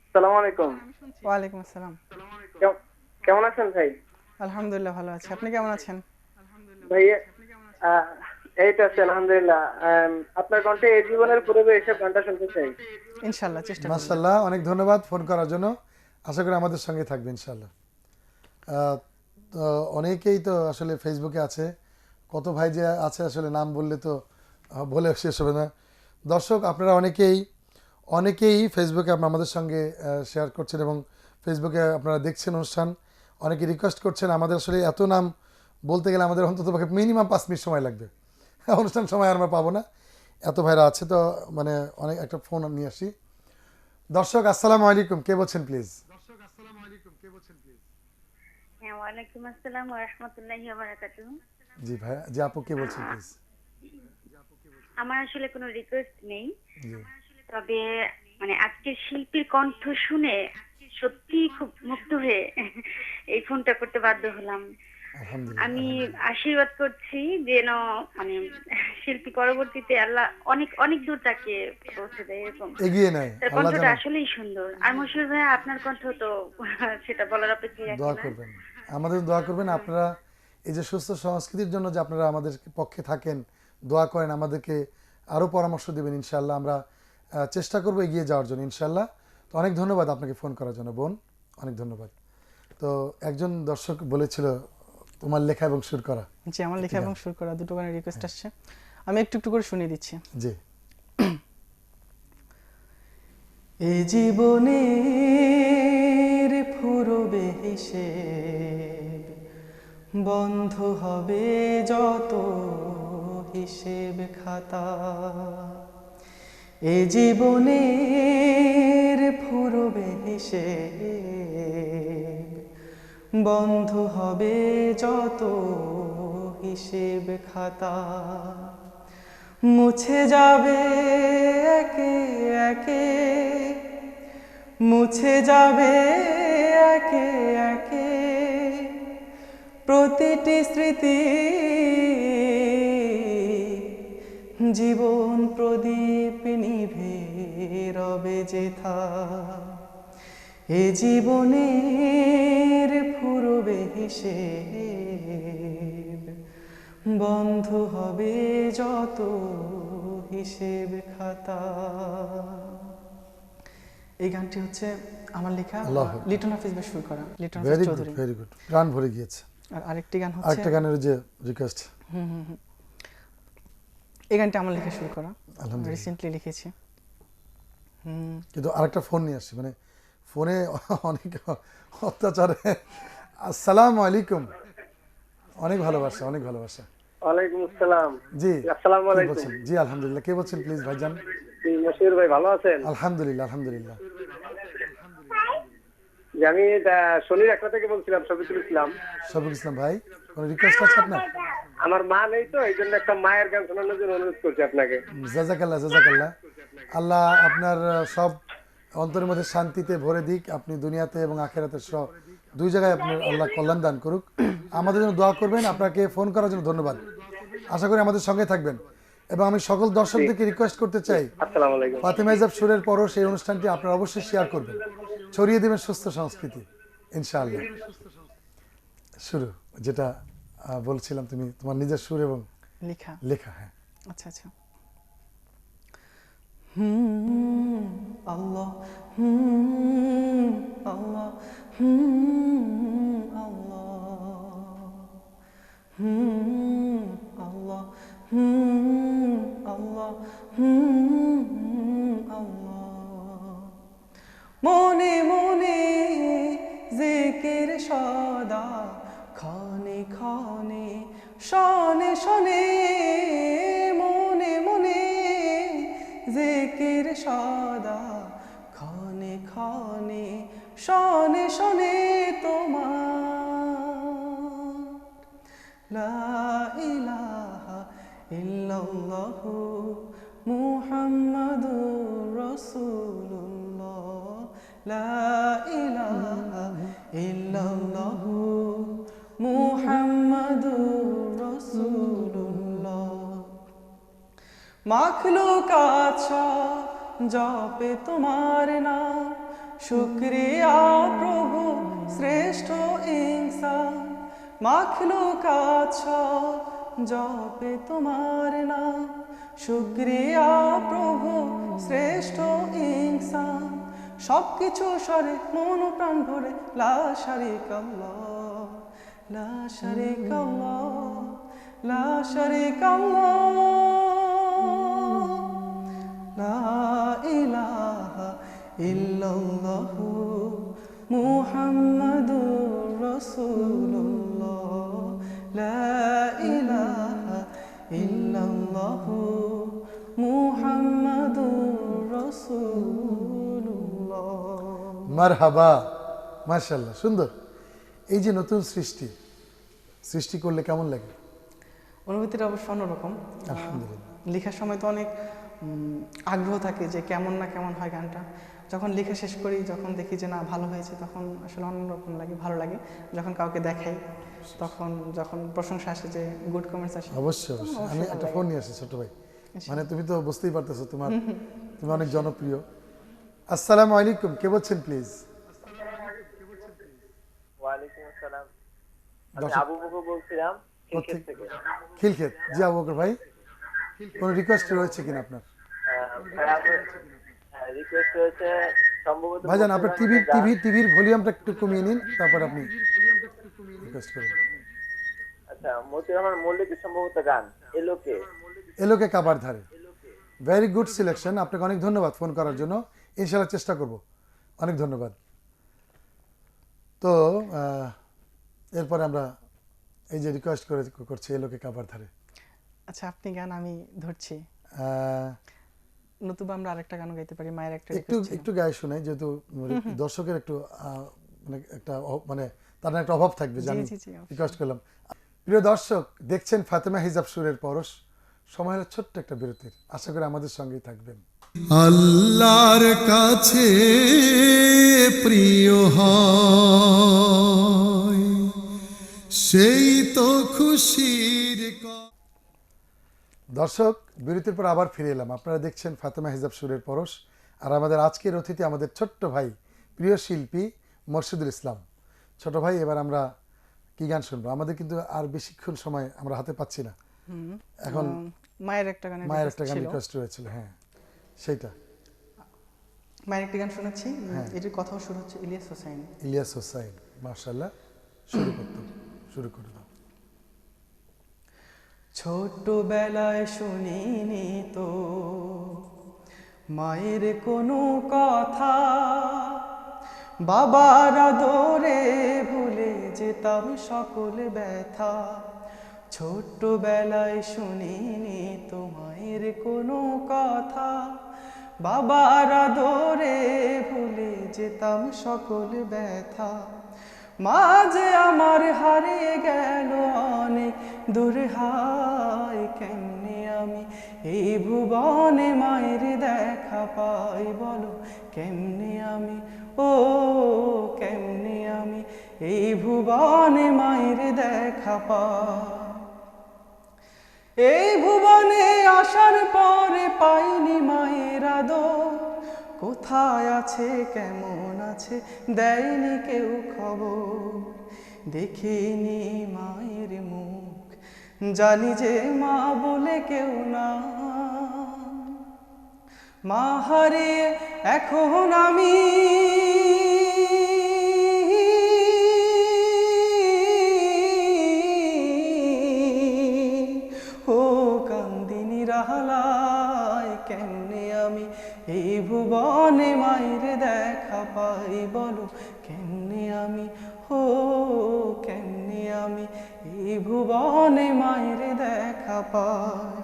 আসসালামু আলাইকুম। ওয়ালাইকুম আসসালাম। কেমন আছেন ভাই? আলহামদুলিল্লাহ ভালো আছি, আপনি কেমন আছেন? ভাইয়া এই তো আছে আলহামদুলিল্লাহ। আপনার কণ্ঠে এই জীবনের পূর্বে এসব গানটা শুনতে চাই। ইনশাআল্লাহ চেষ্টা করব। মাশাআল্লাহ, অনেক ধন্যবাদ ফোন করার জন্য। আশা করি আমাদের সঙ্গে থাকবে ইনশাআল্লাহ। তো অনেকেই তো আসলে ফেসবুকে আছে, কত ভাই যে আছে আসলে নাম বললে তো বলে শেষ হবে না। দর্শক, আপনারা অনেকেই ফেসবুকে আমাদের সঙ্গে শেয়ার করছেন এবং ফেসবুকে আপনারা দেখছেন অনুষ্ঠান। অনেকে রিকোয়েস্ট করছেন, আমাদের আসলে এত নাম বলতে গেলে আমাদের অন্তত মিনিমাম 5 মিনিট সময় লাগবে, অনুষ্ঠান সময় আমরা পাবো না, এত ভাইরা আছে। তো মানে অনেক একটা ফোন নিয়ে আসি। দর্শক আসসালামু আলাইকুম, কে বলছেন প্লিজ? হ্যাঁ, ওয়ালাইকুম আসসালাম ওয়া রাহমাতুল্লাহি ওয়া বারাকাতুহু। জি ভাই, জি আপু, কে বলছেন প্লিজ? আমার আসলে কোনো রিকোয়েস্ট নেই, জি তবে মানে আজকের শিল্পীর কণ্ঠ শুনে সত্যি খুব মুগ্ধ হয়ে এই ফোনটা করতে বাধ্য হলাম। আলহামদুলিল্লাহ। আমি আশীর্বাদ করছি যেন মানে শিল্পী পরবর্তীতে আল্লাহ অনেক অনেক দূর তাকে পৌঁছে দেয়, এরকম এগিয়ে নেয় তার আল্লাহ, কণ্ঠটা যেন আসলেই সুন্দর। আর মশিউর ভাই, আপনার কণ্ঠ তো সেটা বলার অপেক্ষায় রাখে দোয়া না। করবেন, আমাদের দোয়া করবেন। আপনারা এই যে সুস্থ সংস্কৃতির জন্য যে আপনারা আমাদের পক্ষে থাকেন, দোয়া করেন, আমাদেরকে আরও পরামর্শ দেবেন ইনশাআল্লাহ। আমরা চেষ্টা করবো এগিয়ে যাওয়ার জন্য ইনশাআল্লাহ। তো অনেক ধন্যবাদ আপনাকে ফোন করার জন্য বোন, অনেক ধন্যবাদ। তো একজন দর্শক বলেছিল তোমার লেখা এবং সুর করা। জি, আমার লেখা এবং সুর করা দুটো গানের রিকোয়েস্ট আসছে, আমি একটু একটু করে শুনিয়ে দিচ্ছি। জি। এই জীবনের ফুরবে হিসেব, বন্ধ হবে যত হিসেব খাতা। এই জীবনের ফুরবে হিসেব, বন্ধ হবে যত হিসেব খাতা। মুছে যাবে একে একে, মুছে যাবে একে একে প্রতিটি স্মৃতি, জীবন প্রদীপ নিভে রবে যেথা। এ জীবনের ফুরবে হিসেব, বন্ধ হবে যত হিসেব খাতা। এই গানটি হচ্ছে আমার লেখা, লিটন হাফিজ ভাই সুর করা, লিটন হাফিজ চৌধুরী। ভেরি গুড, প্রাণ ভরে গিয়েছে। আর আরেকটি গান হচ্ছে, আরেকটা গানের যে রিকোয়েস্ট, এই গানটা আমার লেখা সুর করা, আলহামদুলিল্লাহ রিসেন্টলি লিখেছি। কিন্তু আরেকটা ফোন নিয়ে আসছি, মানে ফোনে অনেক অত্যাচারে। আসসালামু আলাইকুম, অনেক ভালোবাসা, অনেক ভালোবাসা। ওয়ালাইকুম আসসালাম। জি আসসালামু কে আলাইকুম। বলছেন? জি আলহামদুলিল্লাহ, কে বলছেন প্লিজ ভাইজান? মশিউর ভাই ভালো আছেন? আলহামদুলিল্লাহ, আলহামদুলিল্লাহ। যে আমি শনির একটা থেকে বলছিলাম, শফিকুল ইসলাম। শফিকুল ইসলাম ভাই, কোনো রিকোয়েস্ট আছে আপনার? আমার মা নেই তো, এই জন্য একটা মায়ের গান শোনানোর জন্য অনুরোধ করছি আপনাকে। জাযাকাল্লাহ, জাযাকাল্লাহ। আল্লাহ আপনার সব অন্তরের মধ্যে শান্তিতে ভরে দিক। আপনি দুনিয়াতে এবং আখেরাতে সব দুই জায়গায় আপনার আল্লাহ কল্যাণ দান করুক। আমাদের জন্য দোয়া করবেন। আপনাকে ফোন করার জন্য ধন্যবাদ। আশা করি আমাদের সঙ্গে থাকবেন। এবং আমি সকল দর্শকদেরকে রিকোয়েস্ট করতে চাই, আসসালামু আলাইকুম। ফাতেমা হিজাব সুরের পরশ এই অনুষ্ঠানটি আপনারা অবশ্যই শেয়ার করবেন, ছড়িয়ে দেবেন সুস্থ সংস্কৃতি ইনশাআল্লাহ। শুরু যেটা বলছিলাম, তুমি তোমার নিজের সুর এবং লেখা। লেখা। হ্যাঁ, আচ্ছা আচ্ছা। আল্লাহ আল্লাহ আল্লাহ আল্লাহ আল্লাহ আল্লাহ। মনে মনে জিকির সদা, ক্ষণে ক্ষণে শনে শনে, মনে মনে জিকির সদা, ক্ষণে ক্ষণে শনে শনে তোমার। লা ইলাহা ইল্লাল্লাহু মুহাম্মাদুর রাসূলুল্লাহ, লা ইলাহা ইল্লাল্লাহু মুহাম্মাদুর রাসূলুল্লাহ। মাখলুকাত জপে তোমার নাম, শুকরিয়া প্রভু শ্রেষ্ঠ ইনসান। মাখলুকাত জপে তোমার নাম, শুকরিয়া প্রভু শ্রেষ্ঠ ইনসান। সবকিছু সরে মন প্রাণ ভরে লা শারিকাল্লাহ, লা শারিকাল্লাহ, লা শারিকাল্লাহ, লা ইলাহা ইল্লাল্লাহু মুহাম্মাদুর রাসূলুল্লাহ, লা ইলাহা ইল্লাল্লাহু মুহাম্মাদুর রাসূলুল্লাহ। মারহাবা, মাশাআল্লাহ, সুন্দর। এই যে নতুন সৃষ্টি করলে কেমন লাগে? অনুভূতিটা অবশ্য অন্যরকম। আলহামদুলিল্লাহ। লেখার সময় তো অনেক আগ্রহ থাকে যে কেমন না কেমন হয় গানটা। যখন লেখা শেষ করি, যখন দেখি যে না ভালো হয়েছে, তখন আসলে অন্যরকম লাগে, ভালো লাগে। যখন কাউকে দেখাই, তখন যখন প্রশংসা আসে, যে গুড কমেন্টস আসে, অবশ্যই অবশ্যই। আমি একটা ফোন নিয়ে আসি ছোট ভাই, মানে তুমি তো বুঝতেই পারতেছো তুমি অনেক জনপ্রিয়। আসসালামু আলাইকুম, কে বলছেন প্লিজ? ওয়ালাইকুম আসসালাম। আমি আবু বকর বলছিলাম খিলক্ষেত থেকে। খিলক্ষেত, জি আবু বকর ভাই, কোনো রিকোয়েস্ট রয়েছে কিনা আপনার? রিকোয়েস্ট রয়েছে সম্ভবত। ভাইজান আপনার টিভির ভলিউমটা একটু কমিয়ে নিন, তারপর আপনি রিকোয়েস্ট করুন। আচ্ছা, মতিউর রহমান মল্লিকের সম্ভবত গান এলোকে কাবার ধারে। ভেরি গুড সিলেকশন, আপনাকে অনেক ধন্যবাদ ফোন করার জন্য। ইনশাআল্লাহ চেষ্টা করব। অনেক ধন্যবাদ। তো এরপরে আমরা এই যে রিকোয়েস্ট করছি এলোকে কাবার ধারে। আচ্ছা, আপনি গান, আমি ধরছি। নতুবা আমরা আরেকটা গানও গাইতে পারি। মায়ের একটা একটু গায়ে শোনাই, যেহেতু দর্শকের একটু মানে একটা মানে তার একটা অভাব থাকবে, জানি রিকোয়েস্ট করলাম। প্রিয় দর্শক, দেখছেন ফাতেমা হিজাব সুরের পরশ। সময় হলো ছোট্ট একটা বিরতির। আশা করি আমাদের সঙ্গেই থাকবেন। আল্লাহর কাছে প্রিয় হয় সেই তো খুশির দর্শক, বিরতির পর আবার ফিরে এলাম। আপনারা দেখছেন ফাতেমা হিজাব সুরের পরশ। আর আমাদের আজকের অতিথি আমাদের ছোট্ট ভাই, প্রিয় শিল্পী মোর্শেদুল ইসলাম। ছোট ভাই, এবার আমরা কি গান শুনবো? আমাদের কিন্তু আর বেশিক্ষণ সময় আমরা হাতে পাচ্ছি না। এখন মায়ের একটা গান রিকোয়েস্ট হয়েছিল। হ্যাঁ, সেইটা মায়ের একটা গান শোনাচ্ছি। এটির কথাও শুরু হচ্ছে ইলিয়াস হোসাইন। মাশাআল্লাহ, শুরু করে দাও। ছোটবেলায় শুনিনি তো মায়ের কোনো কথা, বাবার আদরে ভুলে যেতাম সকল ব্যথা। ছোটবেলায় শুনিনি তো মায়ের কোনো কথা, বাবার আদরে ভুলে যেতাম সকল ব্যথা, মাঝে আমার হারিয়ে গেল অনেক দূরে, হায় কেমনে আমি এই ভুবনে মায়ের দেখা পাই, বলো কেমনে আমি, ও কেমনে আমি এই ভুবনে মায়ের দেখা পাই। এই ভুবনে আসার পরে পাইনি মায়ের আদর, কোথায় আছে কেমন আছে দেয়নি কেউ খবর, দেখিনি মায়ের মুখ জানি যে মা বলে কেউ না, মা হারিয়ে এখন আমি ও কান্দিনী রাহালায়, কেমনে আমি এই ভুবনে মায়ের দেখা পাই, বলো কেমনে আমি, ও কেমনে আমি এই ভুবনে মায়ের দেখা পাই।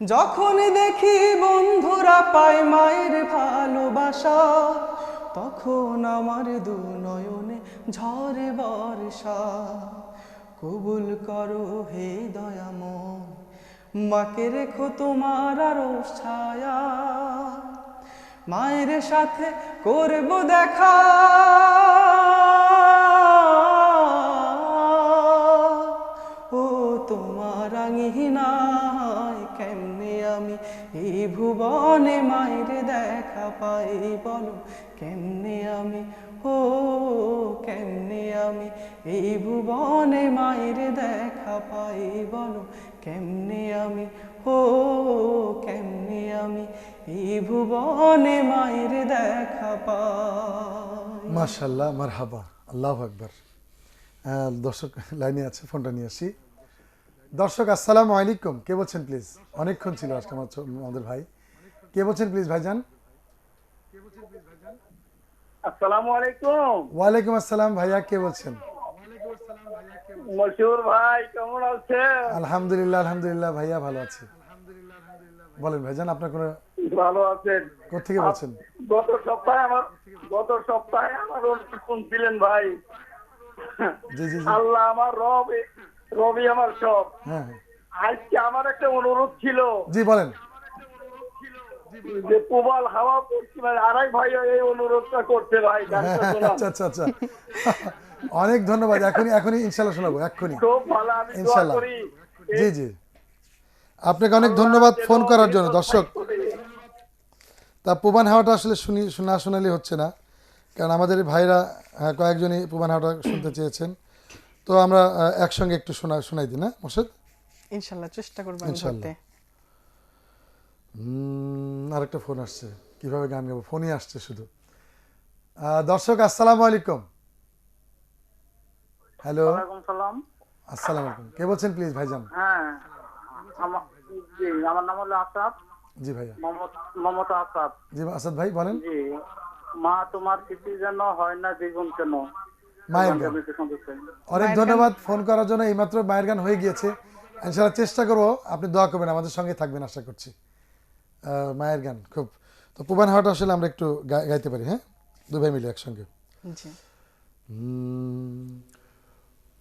যখন দেখি বন্ধুরা পায় মায়ের ভালোবাসা, তখন আমার দু নয়নে ঝরে বর্ষা, কবুল করো হে দয়াময়, মাকে রেখো তোমার আরো ছায়া, মায়ের সাথে করব দেখা, ও তোমার আঙিনায় কেমনে আমি এই ভুবনে মায়ের দেখা পাই, বলো কেমনে আমি, ও কেমনে আমি এই ভুবনে মায়ের দেখা পাই, বলো কেমনে আমি, ও কেমনে আমি এই ভুবনে মায়ের দেখা পাই। মাশাআল্লাহ, মারহাবা, আল্লাহু আকবার। দর্শক লাইনে আছে, ফোনটা নিয়ে আসি। দর্শক আসসালামু আলাইকুম, কে বলছেন প্লিজ? অনেকক্ষণ ছিল আজকে আমাদের ভাই, কে বলছেন প্লিজ ভাইজান? আসসালামু আলাইকুম। ওয়ালাইকুম আসসালাম ভাইয়া, কে বলছেন? মশহুর ভাই কেমন আছেন? আলহামদুলিল্লাহ, আলহামদুলিল্লাহ ভাইয়া ভালো আছে। বলেন ভাইজান, আপনার কোনো ভালো আছেন? কোথেকে বলছেন? গত সপ্তাহে আমার অনুষ্ঠান শুনছিলেন ভাই। জি জি জি, আল্লাহ আমার রবি আমার সব। হ্যাঁ হ্যাঁ, আজকে আমার একটা অনুরোধ ছিল জি বলেন। যে প্রবল হাওয়া পড়ছে, মানে আরেক ভাই এই অনুরোধটা করছে ভাই, গানটা হ্যাঁ, শোনান। আচ্ছা আচ্ছা আচ্ছা, অনেক ধন্যবাদ। এখনই ইনশাল্লাহ শোনাবো, এক্ষুনি খুব ভালো, আমি দোয়া ইনশাল্লাহ। করি। জি জি, আপনাকে অনেক ধন্যবাদ ফোন করার জন্য। দর্শক, তা প্রবান হাওয়াটা আসলে না শোনালে হচ্ছে না, কারণ আমাদের ভাইরা কয়েকজনই প্রবান হাওয়াটা শুনতে চেয়েছেন, তো আমরা একসঙ্গে একটু শোনাই দিই না মোর্শেদ? ইনশাল্লাহ চেষ্টা করবো আমি ইনশাল্লাহ। ধরতে। আরেকটা ফোন আসছে, কিভাবে গান গাবো, ফোনই আসছে শুধু। দর্শক আসসালামু আলাইকুম। হ্যালো, ওয়ালাইকুম সালাম। আসসালামু আলাইকুম, কে বলছেন প্লিজ ভাইজান? হ্যাঁ, আমার নাম হলো আসাদ, জি ভাইয়া, মমতা আসাদ। জি আসাদ ভাই বলেন। জি, মা তোমার কিছু যেন হয় না জীবন কেন, মায়ের গান, অনেক ধন্যবাদ ফোন করার জন্য। এইমাত্র মায়ের গান হয়ে গিয়েছে, ইনশাআল্লাহ চেষ্টা করবো, আপনি দোয়া করবেন, আমাদের সঙ্গে থাকবেন আশা করছি। মায়ের গান খুব, তো প্রবান হাওয়াটা আসলে আমরা একটু গাইতে পারি, হ্যাঁ দুই ভাই মিলে একসঙ্গে। জি,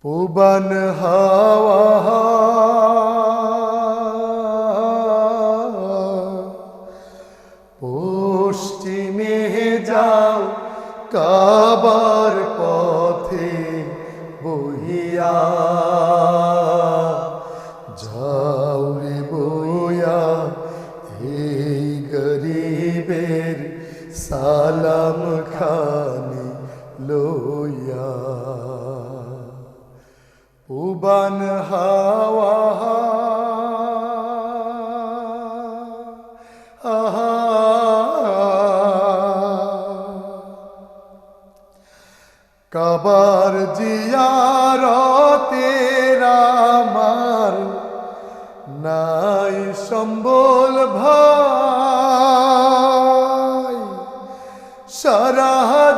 প্রবান হাওয়া পশ্চিমে যাও কাবার পথে বহিয়া, যাও রে বইয়া এই গরিবের সালাম খানি লইয়া। প্রবান হাওয়া কাবার জিয়ারতের আমার নাই সম্বল ভাই, সারা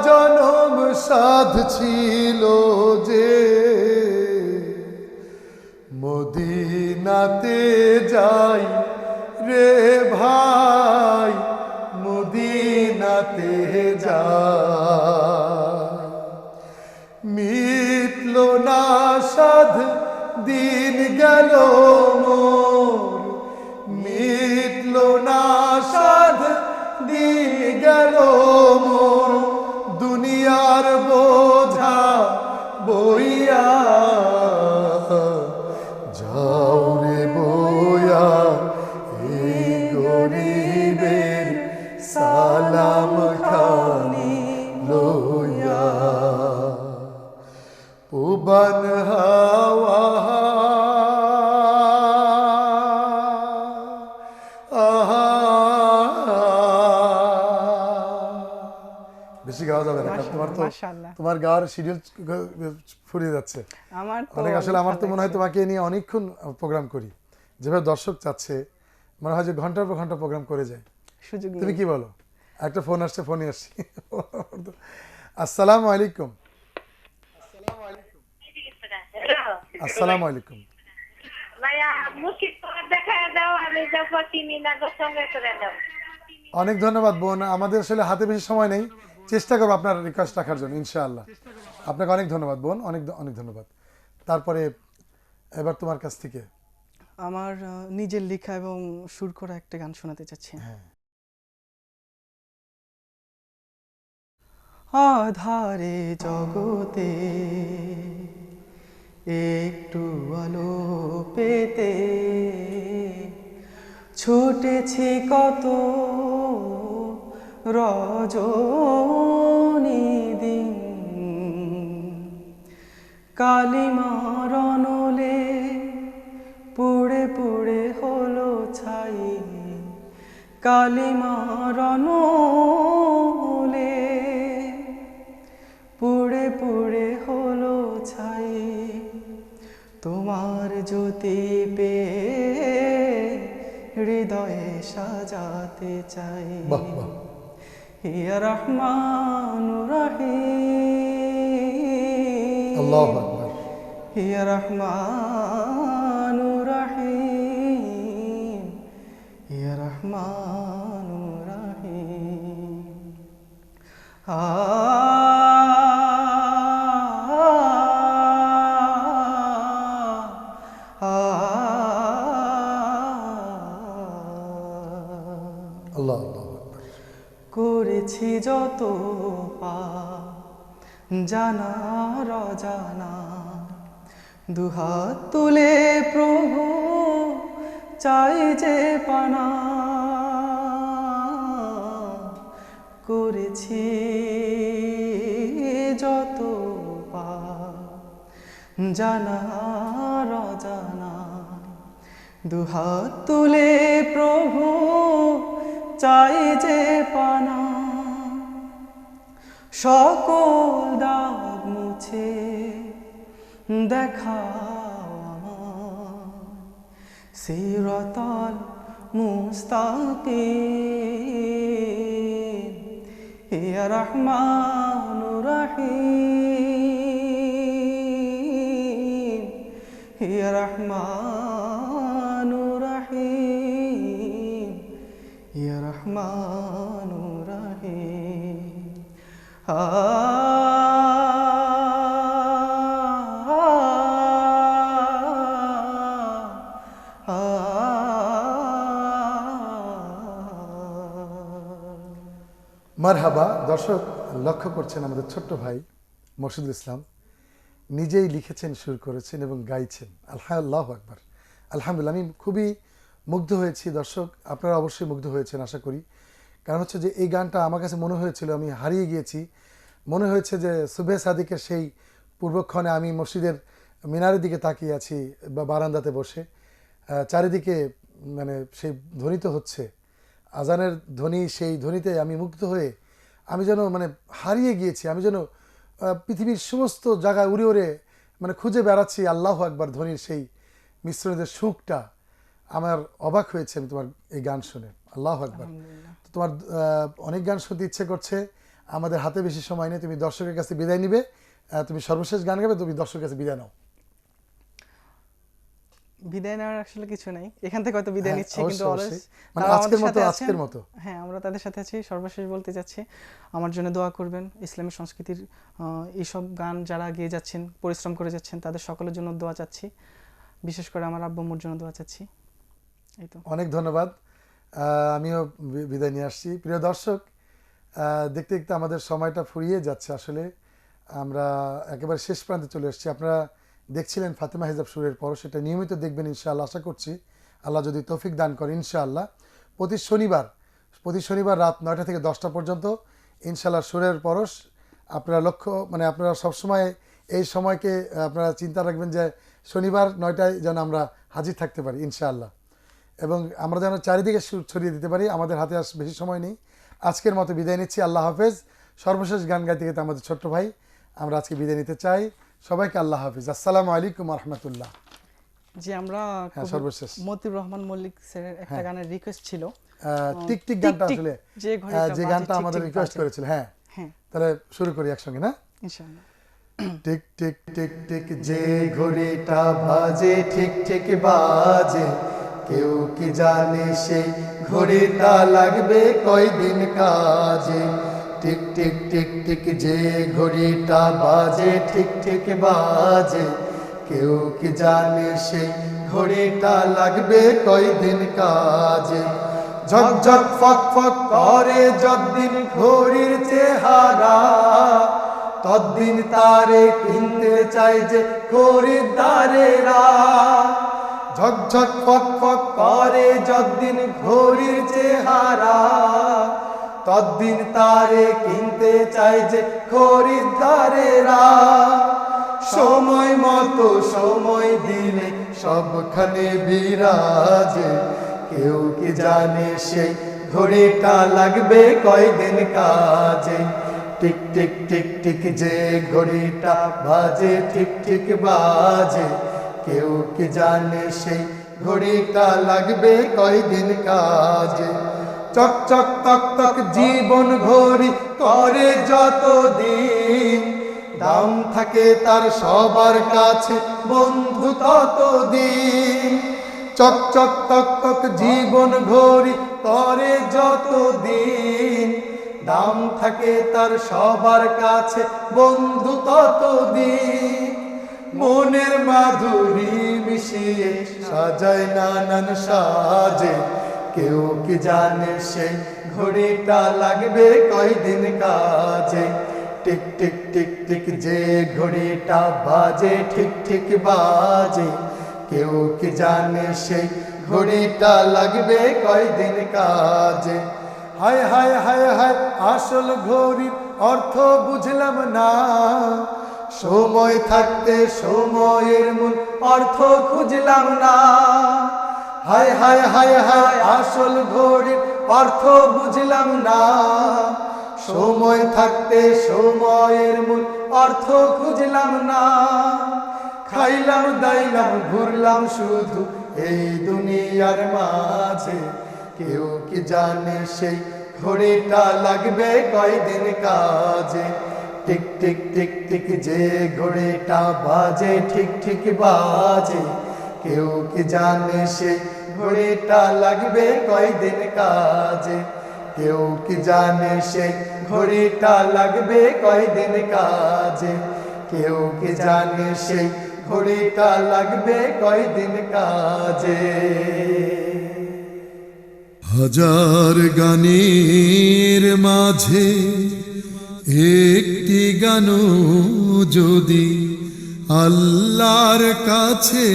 জনম সাধ ছিল যে মদিনাতে যাই রে ভাই, যায় মিটল না সাধ দিন গেল মোর মিটল না সাধ দিন গেল মোর দুনিয়ার বোঝা বইয়া যাও রে বইয়া এই গরিবের সালাম খানি লইয়া পুবান হাওয়া বেশি গাওয়া যাবে না, কারণ তোমার তো মাশাআল্লাহ। তোমার গাওয়ার শিডিউল ফুরিয়ে যাচ্ছে আমার তো অনেক। আসলে আমার তো ভালো মনে হয় লাগছে। তোমাকে নিয়ে অনেকক্ষণ প্রোগ্রাম করি, যেভাবে দর্শক চাচ্ছে মনে হয় যে ঘন্টার পর ঘন্টা প্রোগ্রাম করে যায়। সুযোগ তুমি নেই। কি বলো? একটা ফোন আসছে, ফোনই আসছি। আসসালামু আলাইকুম। আসসালামু আলাইকুম। ভাইয়া মুখি তোমার দেখা দাও, আমি যাবো চিনি না সঙ্গে করে দাও। অনেক ধন্যবাদ বোন, আমাদের আসলে হাতে বেশি সময় নেই, চেষ্টা করবো আপনার রিকোয়েস্ট রাখার জন্য ইনশাআল্লাহ। আপনাকে অনেক ধন্যবাদ বোন, অনেক অনেক ধন্যবাদ। তারপরে এবার তোমার কাছ থেকে আমার নিজের লেখা এবং সুর করা একটা গান শোনাতে চাচ্ছি। হ্যাঁ। আধারে জগতে একটু আলো পেতে ছুটেছি কত রজনী দিন, কালিমার অনলে পুড়ে পুড়ে হলো ছাই, কালিমার অনলে পুড়ে পুড়ে হলো ছাই, তোমার জ্যোতি পেয়ে হৃদয়ে সাজাতে চাই। বাহ বাহ। ইয়া রহমান রহিম, আল্লাহু আকবার। ইয়া রহমান রহিম, ইয়া রহমান রহিম। আল্লাহ আল্লাহু আকবার। করেছি যত পাপ জানা অজানা, দুহাত তুলে প্রভু চাই যে পানা, করেছি যত পাপ জানা অজানা, দুহাত তুলে প্রভু চাই যে পানা, সকল দাগ মুছে দেখাও আমায় সিরাতাল মুস্তাকিম, ইয়া রহমান রহিম, ইয়া রহমান রহিম, ইয়া রহমান রহিম। মারহাবা। দর্শক লক্ষ্য করছেন আমাদের ছোট্ট ভাই মরশুদুল ইসলাম নিজেই লিখেছেন, সুর করেছেন এবং গাইছেন। আল্লাহু আকবার, আলহামদুলিল্লাহ। আমি খুবই মুগ্ধ হয়েছি। দর্শক আপনারা অবশ্যই মুগ্ধ হয়েছেন আশা করি। কারণ হচ্ছে যে এই গানটা আমার কাছে মনে হয়েছিল আমি হারিয়ে গিয়েছি। মনে হয়েছে যে সুবে সাদিকের সেই পূর্বক্ষণে আমি মসজিদের মিনারের দিকে তাকিয়ে আছি বা বারান্দাতে বসে, চারিদিকে মানে সেই ধ্বনিত হচ্ছে আজানের ধ্বনি, সেই ধ্বনিতে আমি মুগ্ধ হয়ে আমি যেন মানে হারিয়ে গিয়েছি। আমি যেন পৃথিবীর সমস্ত জায়গায় উড়ে উড়ে মানে খুঁজে বেড়াচ্ছি আল্লাহু আকবার ধ্বনির সেই মিশ্রণের সুখটা। আমার অবাক হয়েছে আমি তোমার এই গান শুনে। আল্লাহু আকবার। তোমার অনেক গান শুনতে ইচ্ছে করছে, আমাদের হাতে বেশি সময় নেই। তুমি দর্শকের কাছে বিদায় নিবে, তুমি সর্বশেষ গান গাবে, তুমি দর্শকের কাছে বিদায় নাও। বিদায় নেওয়ার আসলে কিছু নাই, এখান থেকে হয়তো বিদায় হ্যাঁ, নিচ্ছি, কিন্তু অবশ্যই, অলওয়েজ অবশ্যই। মানে আজকের মতো হ্যাঁ, আমরা তাদের সাথে আছি। সর্বশেষ বলতে যাচ্ছি, আমার জন্য দোয়া করবেন। ইসলামী সংস্কৃতির এইসব গান যারা গেয়ে যাচ্ছেন, পরিশ্রম করে যাচ্ছেন, তাদের সকলের জন্য দোয়া চাচ্ছি, বিশেষ করে আমার আব্বু আম্মুর জন্য দোয়া চাচ্ছি। এই তো, অনেক ধন্যবাদ। আমিও বিদায় নিয়ে আসছি। প্রিয় দর্শক, দেখতে দেখতে আমাদের সময়টা ফুরিয়ে যাচ্ছে। আসলে আমরা একেবারে শেষ প্রান্তে চলে এসেছি। আপনারা দেখছিলেন ফাতেমা হিজাব সুরের পর, সেটা নিয়মিত দেখবেন ইনশাআল্লাহ। আশা করছি আল্লাহ যদি তৌফিক দান করে ইনশাআল্লাহ প্রতি শনিবার রাত 9টা থেকে 10টা পর্যন্ত ইনশাআল্লাহ সুরের পরশ। আপনারা আপনারা সবসময় এই সময়কে আপনারা চিন্তা রাখবেন যে শনিবার 9টায় যেন আমরা হাজির থাকতে পারি ইনশাআল্লাহ, এবং আমরা যেন চারিদিকে ছড়িয়ে দিতে পারি। আমাদের হাতে বেশি সময় নেই। আজকের মতো বিদায় নিচ্ছি। আল্লাহ হাফেজ। সর্বশেষ গান গাইতে গাইতে আমাদের ছোট্ট ভাই, আমরা আজকে বিদায় নিতে চাই। সবাইকে আল্লাহ হাফেজ। আসসালামু আলাইকুম রহমতুল্লাহ। জি, আমরা সর্বশেষ মতিউর রহমান মল্লিক স্যারের একটা গানের রিকোয়েস্ট ছিল, টিকটিক গানটা, আসলে যে গানটা আমাদের রিকোয়েস্ট করেছিল। হ্যাঁ, তাহলে শুরু করি একসঙ্গে, না? ইনশাআল্লাহ। টিক টিক টিক টিক যে ঘড়িটা বাজে, ঠিক ঠিক বাজে, কেউ কি জানে সেই ঘড়িটা লাগবে কয়দিন কাজে। টিক টিক টিক টিক যে ঘড়িটা বাজে, ঠিক ঠিক বাজে, কেউ কি জানে সেই ঘড়িটা লাগবে কয়দিন কাজে। ঝক ঝক ফক ফক করে যতদিন ঘড়ির চেহারা, ততদিন তারে কিনতে চাই যে খরিদ্দারেরা। ঝক ঝক ফক ফক করে যতদিন ঘড়ির চেহারা, ততদিন তারে কিনতে চাই যে খরিদ্দারেরা। সময় মতো সময় দিলে সবখানে বিরাজে, কেউ কি জানে সেই ঘড়িটা লাগবে কয়দিন কাজে। টিক টিক টিক টিক যে ঘড়িটা বাজে, ঠিক ঠিক বাজে, কেউ কি জানে সেই ঘড়িটা লাগবে কয়দিন কাজে। চক চক তক তক জীবন ঘড়ি করে যতদিন, দাম থাকে তার সবার কাছে বন্ধু ততদিন। চক চক তক তক জীবন ঘড়ি করে যতদিন, দাম থাকে তার সবার কাছে বন্ধু ততদিন। মনের মাধুরী মিশিয়ে সাজায় নানান সাজে, কেউ কি জানে সেই ঘড়িটা লাগবে কয়দিন কাজে। টিক টিক টিক টিক যে ঘড়িটা বাজে, ঠিক ঠিক বাজে, কেউ কি জানে সেই ঘড়িটা লাগবে কয়দিন কাজে। হায় হায় হায় হায়, আসল ঘড়ির অর্থ বুঝলাম না, সময় থাকতে সময়ের মূল অর্থ খুঁজলাম না। হায় হায় হায় হায়, আসল ঘড়ির অর্থ বুঝলাম না, সময় থাকতে সময়ের মূল অর্থ খুঁজলাম না। খাইলাম দাইলাম ঘুরলাম শুধু এই দুনিয়ার মাঝে, কেউ কি জানে সেই ঘড়িটা লাগবে কয়দিন কাজে। টিক টিক টিক টিক যে ঘড়িটা বাজে, ঠিক ঠিক বাজে, কেউ কি জানে সেই ঘড়িটা লাগবে কয়দিন কাজে। কেউ কি জানে সেই ঘড়িটা লাগবে কয়দিন কাজে। কেউ কি জানে সেই ঘড়িটা লাগবে কয়দিন কাজে। হাজার গানের মাঝে একটি গানও যদি আল্লাহর কাছে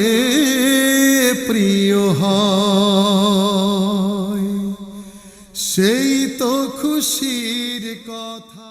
প্রিয় হয়, সেই তো খুশির কথা।